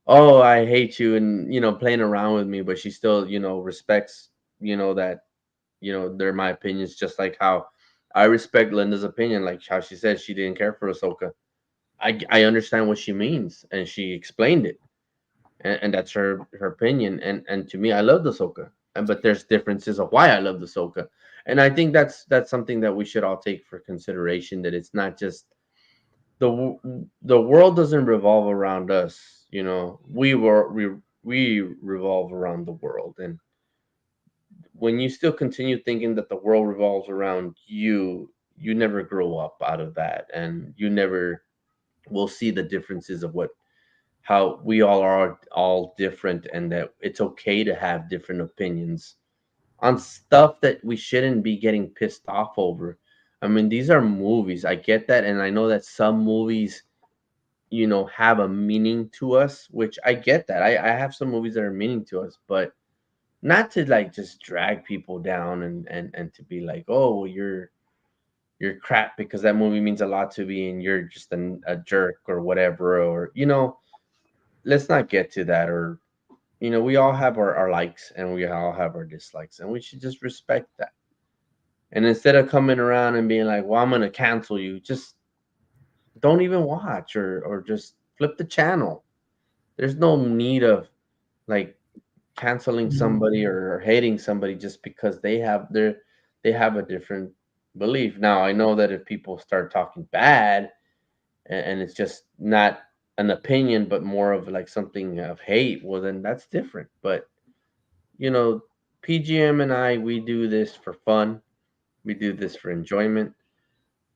"Oh, I hate you," and playing around with me, but she still respects that they're my opinions, just like how I respect Linda's opinion. Like how she said she didn't care for Ahsoka. I understand what she means, and she explained it, and that's her opinion. And to me, I love Ahsoka. and but there's differences of why I love the Ahsoka, and I think that's something that we should all take for consideration. That it's not just the world doesn't revolve around us. You know, we revolve around the world, and when you still continue thinking that the world revolves around you, you never grow up out of that, and you never will see the differences of what how we all are all different, and that it's okay to have different opinions on stuff that we shouldn't be getting pissed off over. I mean, these are movies. I get that, and I know that some movies, have a meaning to us, which I get that. I have some movies that are meaning to us, but not to like just drag people down and to be like, oh, well, you're crap because that movie means a lot to me and you're just a jerk or whatever, or let's not get to that. Or we all have our likes and we all have our dislikes, and we should just respect that. And instead of coming around and being like, well, I'm gonna cancel you, just don't even watch, or just flip the channel. There's no need of like canceling somebody or hating somebody just because they have a different belief. Now I know that if people start talking bad, and it's just not an opinion but more of like something of hate, well then that's different. But you know PGM and I, we do this for fun, we do this for enjoyment.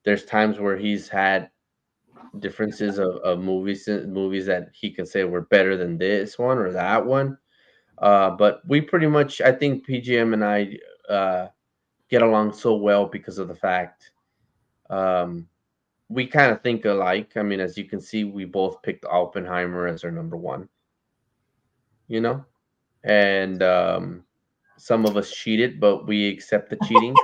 There's times where he's had differences of movies that he can say were better than this one or that one. But we pretty much, I think PGM and I get along so well because of the fact um, we kind of think alike. I mean, as you can see, we both picked Oppenheimer as our number one, you know, and some of us cheated, but we accept the cheating.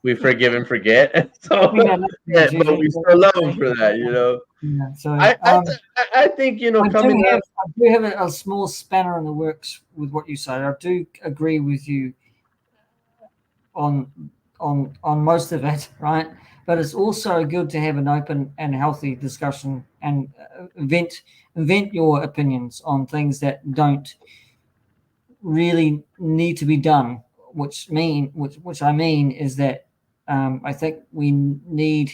We forgive and forget. So, We know nothing yeah, about you, but we still love him for that, yeah, so I think coming up. I do have a small spanner in the works with what you say. I do agree with you on most of it, right? But it's also good to have an open and healthy discussion and vent your opinions on things that don't really need to be done. Which I mean is that I think we need,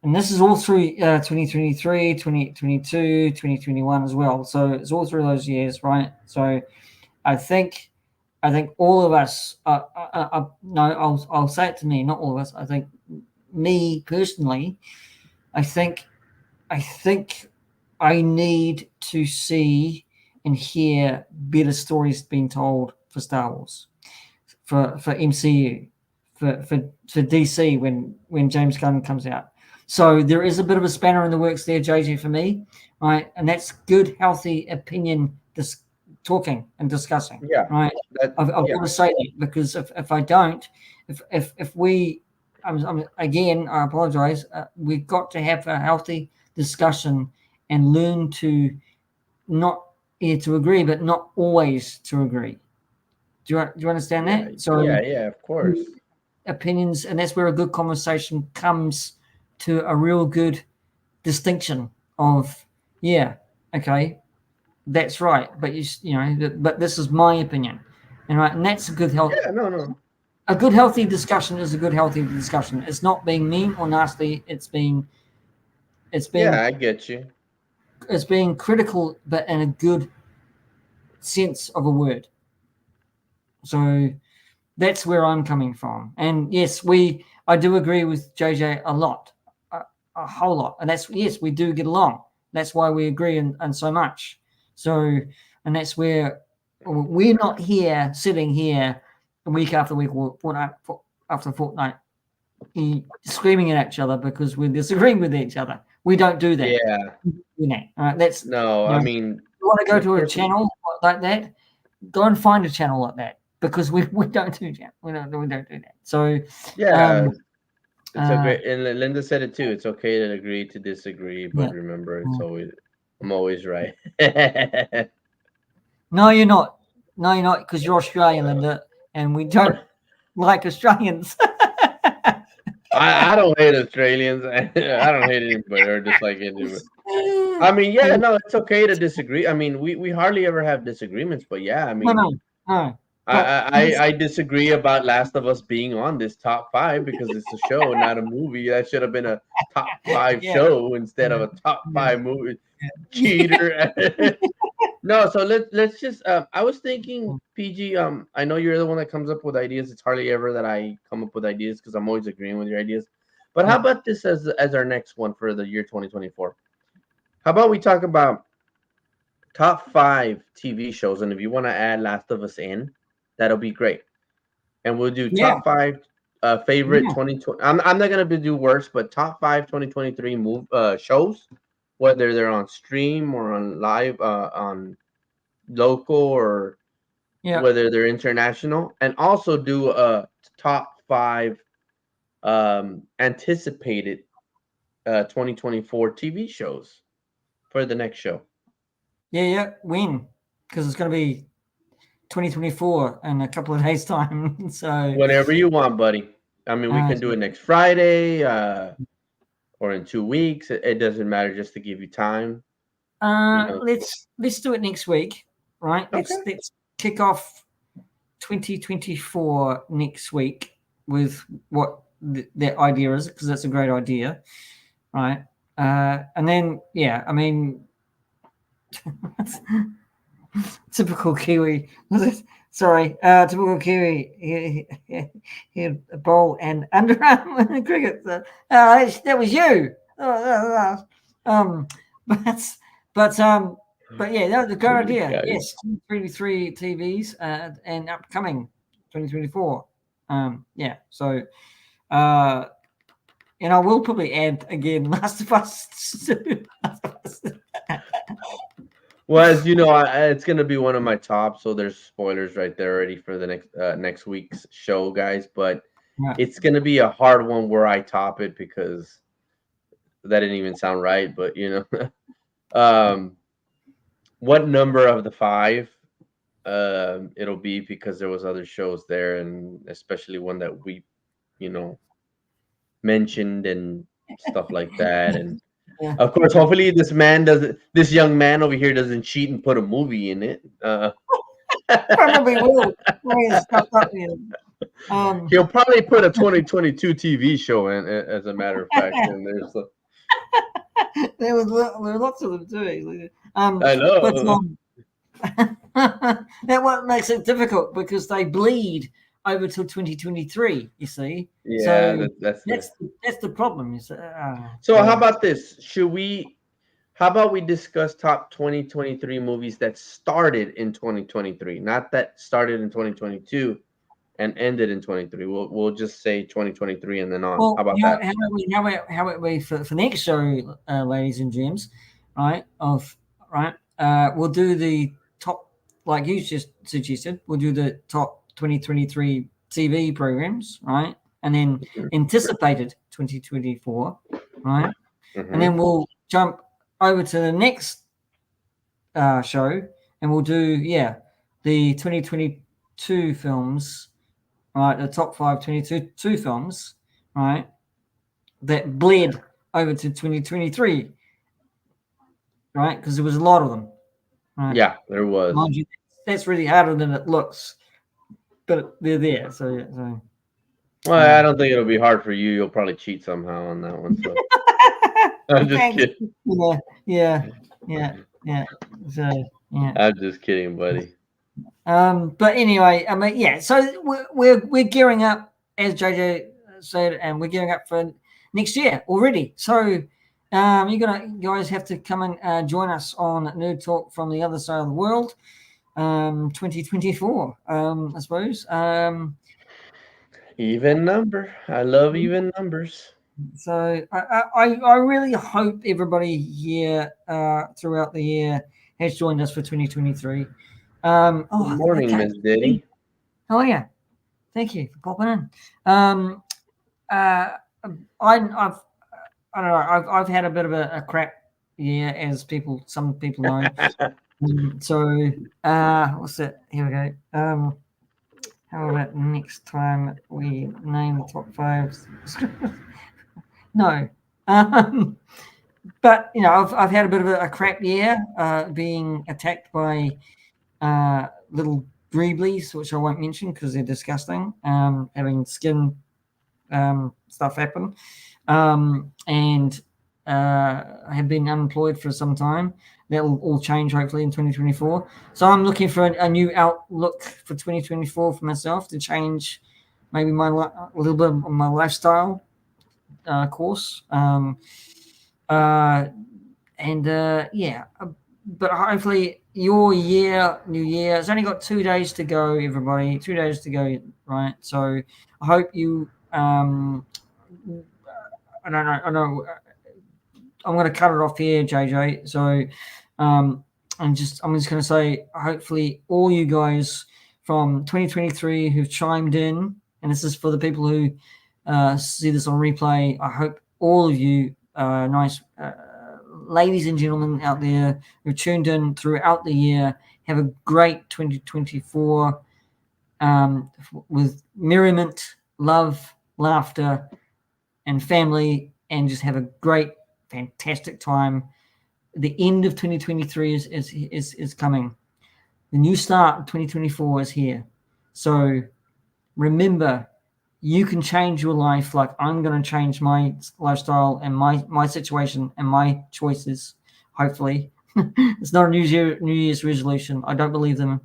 and this is all through 2023, 2022, 2021 as well. So it's all through those years, right? So I think all of us. No, I'll say it to me, not all of us. I think me personally. I think I think I need to see and hear better stories being told for Star Wars, for MCU, for DC when James Gunn comes out. So there is a bit of a spanner in the works there, JJ, for me, right? And that's good, healthy opinion talking and discussing, Yeah, right? that I've yeah, got to say that because if I don't, if we, again, I apologize. We've got to have a healthy discussion and learn to not to agree, but not always to agree. Do you understand yeah, that? So yeah, yeah, of course. opinions, and that's where a good conversation comes to a real good distinction of, yeah, okay, that's right, but but this is my opinion, and right, and that's a good health. Yeah, no, no. A good healthy discussion is a good healthy discussion. It's not being mean or nasty. It's Yeah, being I get you. it's being critical, but in a good sense of a word. So that's where I'm coming from. And yes, I do agree with JJ a lot, a whole lot. And that's, yes, we do get along. That's why we agree and so much. So, and that's where we're not here sitting here week after week or fortnight after fortnight screaming at each other because we're disagreeing with each other. We don't do that. Yeah. All right, that's, No, I mean, you want to go the to a person. channel like that, go and find a channel like that because we don't do that. We don't do that. So Yeah, um it's uh okay. And Linda said it too. It's okay to agree to disagree, but yeah. remember, Mm. I'm always right. I No, you're not. No, you're not, because you're Australian, Linda, and we don't like Australians. I don't hate Australians. I don't hate anybody or dislike anybody. I mean, yeah, no, it's okay to disagree. I mean, we hardly ever have disagreements, but yeah, I No, mean, no, no. I disagree about Last of Us being on this top 5 because it's a show, not a movie. That should have been a top 5 yeah, show instead of yeah, a top yeah, 5 movie. yeah. Cheater. No, so let's just. I was thinking, PG. I know you're the one that comes up with ideas. It's hardly ever that I come up with ideas because I'm always agreeing with your ideas. But how Yeah. about this as our next one for the year 2024? How about we talk about top 5 TV shows, and if you want to add Last of Us in, that'll be great. And we'll do Yeah, top 5 favorite yeah, 2020. I'm not gonna do worse, but top 5 2023 shows, whether they're on stream or on live on local or yeah, whether they're international, and also do a top 5 anticipated 2024 TV shows for the next show. yeah. When? Because it's going to be 2024 in a couple of days' time. So, Whenever you want, buddy. I mean, we can do it next Friday or in 2 weeks. It doesn't matter, just to give you time. You know. let's do it next week, right? Okay. Let's kick off 2024 next week with what the idea is, because that's a great idea, right? And then, yeah, I mean, typical Kiwi. Sorry, typical Kiwi. He had a bowl and underarm in cricket. So, that was you. But but yeah, that was a good idea. Yes, 2023 TVs and upcoming 2024. Yeah, so and I will probably add again Last of Us. Well, as you know, it's gonna be one of my top. So there's spoilers right there already for the next week's show, guys. But Yeah. it's gonna be a hard one where I top it because that didn't even sound right. But what number of the 5 it'll be, because there was other shows there, and especially one that we you know mentioned and stuff like that. And Yeah. of course, hopefully this young man over here doesn't cheat and put a movie in it. Probably will. He'll probably put a 2022 TV show in, as a matter of fact. And there were lots of them too. I But know. that what makes it difficult, because they bleed over till 2023. You see, Yeah, so that's that's the problem. You see. So how about this? How about we discuss top 2023 movies that started in 2023, not that started in 2022 and ended in 23. We'll just say 2023 and then on. Well, How about that? how about we for next show, ladies and gents, right? We'll do the top, like you just suggested. We'll do the top 2023 TV programs, right? And then anticipated 2024, right? And then we'll jump over to the next show, and we'll do the 2022 films, right? The top 5 22 films, right? That bled over to 2023, right? Because there was a lot of them. Right? Yeah, there was. Mind you, that's really harder than it looks, but they're there. So. Well, I don't think it'll be hard for you. You'll probably cheat somehow on that one. So I'm just kidding. Yeah. So yeah. I'm just kidding, buddy. But anyway, I mean, yeah. So we're gearing up, as JJ said, and we're gearing up for next year already. So you guys have to come and join us on Nerd Talk from the Other Side of the World, 2024. I suppose. Even number. I love even numbers. So I really hope everybody here throughout the year has joined us for 2023. Good morning, Miss Diddy. Oh yeah, thank you for popping in. I don't know. I've had a bit of a crap year, as some people know. So what's that? Here we go. How about next time we name the top 5? No. But I've had a bit of a crap year, being attacked by little greeblies, which I won't mention because they're disgusting. Having skin stuff happen, and have been unemployed for some time. That will all change hopefully in 2024. So I'm looking for a new outlook for 2024 for myself to change maybe a little bit of my lifestyle course. Uh, and yeah, but hopefully your year, new year, it's only got 2 days to go, everybody. 2 days to go, right? So I hope you. I don't know. I know. I'm going to cut it off here, JJ. So, um, I'm just going to say, hopefully, all you guys from 2023 who've chimed in, and this is for the people who see this on replay. I hope all of you, nice ladies and gentlemen out there who tuned in throughout the year, have a great 2024 with merriment, love, laughter, and family, and just have a great, fantastic time. The end of 2023 is coming. The new start of 2024 is here. So remember, you can change your life like I'm going to change my lifestyle and my situation and my choices. Hopefully, it's not a New Year's resolution. I don't believe in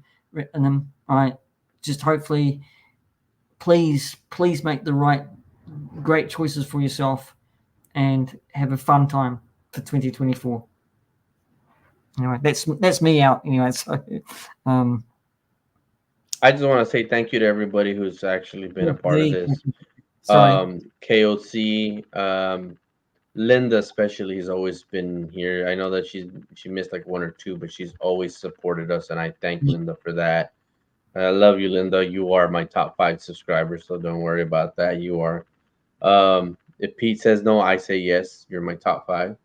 them. All right, just hopefully, please make the right, great choices for yourself and have a fun time for 2024. Anyway, that's me out. Anyway, so um, I just want to say thank you to everybody who's actually been a part of this. sorry. KOC, Linda especially has always been here. I know that she missed like one or two, but she's always supported us, and I thank Linda for that. I love you, Linda. You are my top 5 subscribers, so don't worry about that. You are. If Pete says no, I say yes. You're my top 5.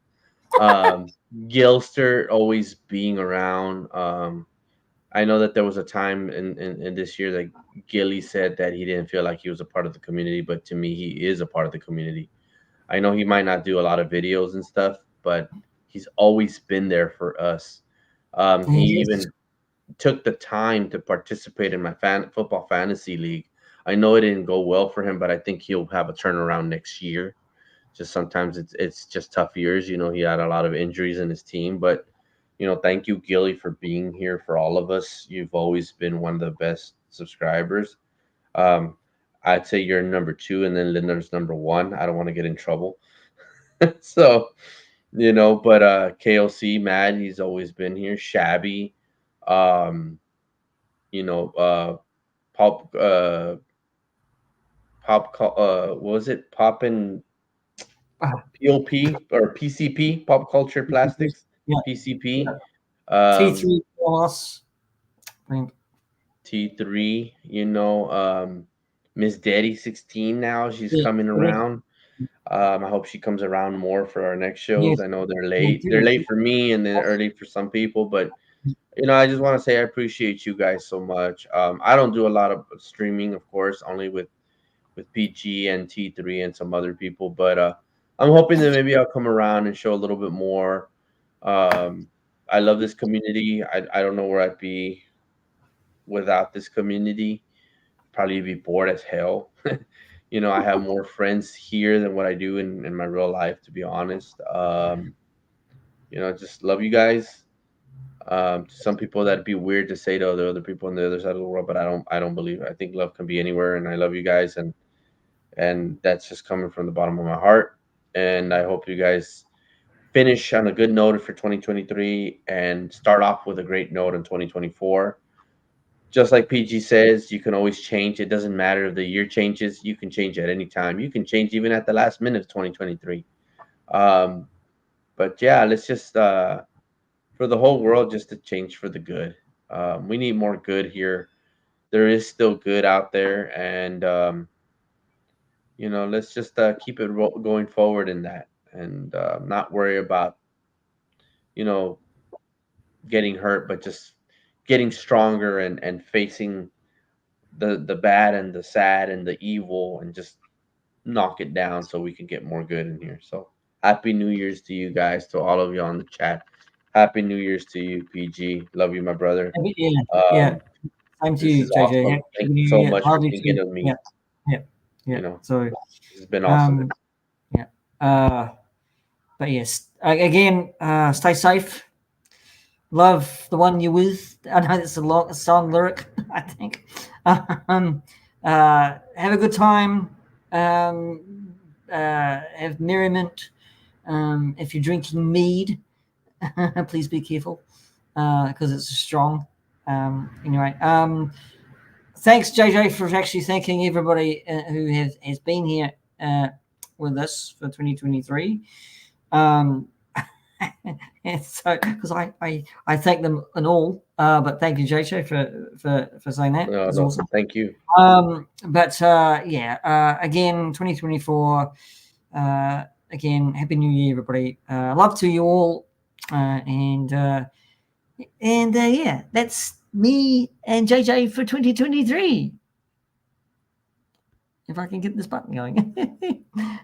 Um, Gilster always being around. I know that there was a time in this year that Gilly said that he didn't feel like he was a part of the community, but to me, he is a part of the community. I know he might not do a lot of videos and stuff, but he's always been there for us. He Yes. even took the time to participate in my football fantasy league. I know it didn't go well for him, but I think he'll have a turnaround next year. Just sometimes it's just tough years. He had a lot of injuries in his team, but thank you, Gilly, for being here for all of us. You've always been one of the best subscribers. Um, I'd say you're number 2, and then Linda's number 1. I don't want to get in trouble. So, but KOC, Mad, he's always been here. Shabby, um, you know, pop, what was it? Poppin' POP or PCP, Pop Culture Plastics, Yeah. PCP, T3 plus. T3, Miss Daddy 16 now, she's Yeah. coming around. I hope she comes around more for our next shows. Yes. I know they're Yeah, late. They're late for me and then early for some people, but I just want to say I appreciate you guys so much. I don't do a lot of streaming, of course, only with PG and T3 and some other people, but I'm hoping that maybe I'll come around and show a little bit more. Um, I love this community. I don't know where I'd be without this community. Probably be bored as hell. I have more friends here than what I do in my real life, to be honest. Just love you guys. To some people that'd be weird to say to the other people on the other side of the world, but I don't believe it. I think love can be anywhere, and I love you guys, and that's just coming from the bottom of my heart. And I hope you guys finish on a good note for 2023 and start off with a great note in 2024. Just like PG says, you can always change. It doesn't matter if the year changes. You can change at any time. You can change even at the last minute of 2023. Um, but yeah, let's just for the whole world just to change for the good. We need more good here. There is still good out there, and let's just keep it going forward in that, and not worry about you know getting hurt, but just getting stronger and facing the bad and the sad and the evil, and just knock it down so we can get more good in here. So happy New Year's to you guys, to all of you on the chat. Happy New Year's to you, PG. Love you, my brother. Yeah. Yeah. Um, Same to This you, is JJ. awesome. Happy Thank New you so Year. much for Love you thinking too. of me. Yeah, yeah, yeah. You know, So, this has been awesome. yeah. But yes, again, stay safe. Love the one you're with. I know it's a song lyric, I think. Have a good time. Have merriment. If you're drinking mead, please be careful because it's strong. Anyway, thanks, JJ, for actually thanking everybody who has been here with us for 2023. And so, because I thank them and all, but thank you, JJ, for saying that. No, It's no, awesome. thank you. But again, 2024. Again, happy New Year, everybody. Love to you all, and yeah, that's me and JJ for 2023. If I can get this button going. All right.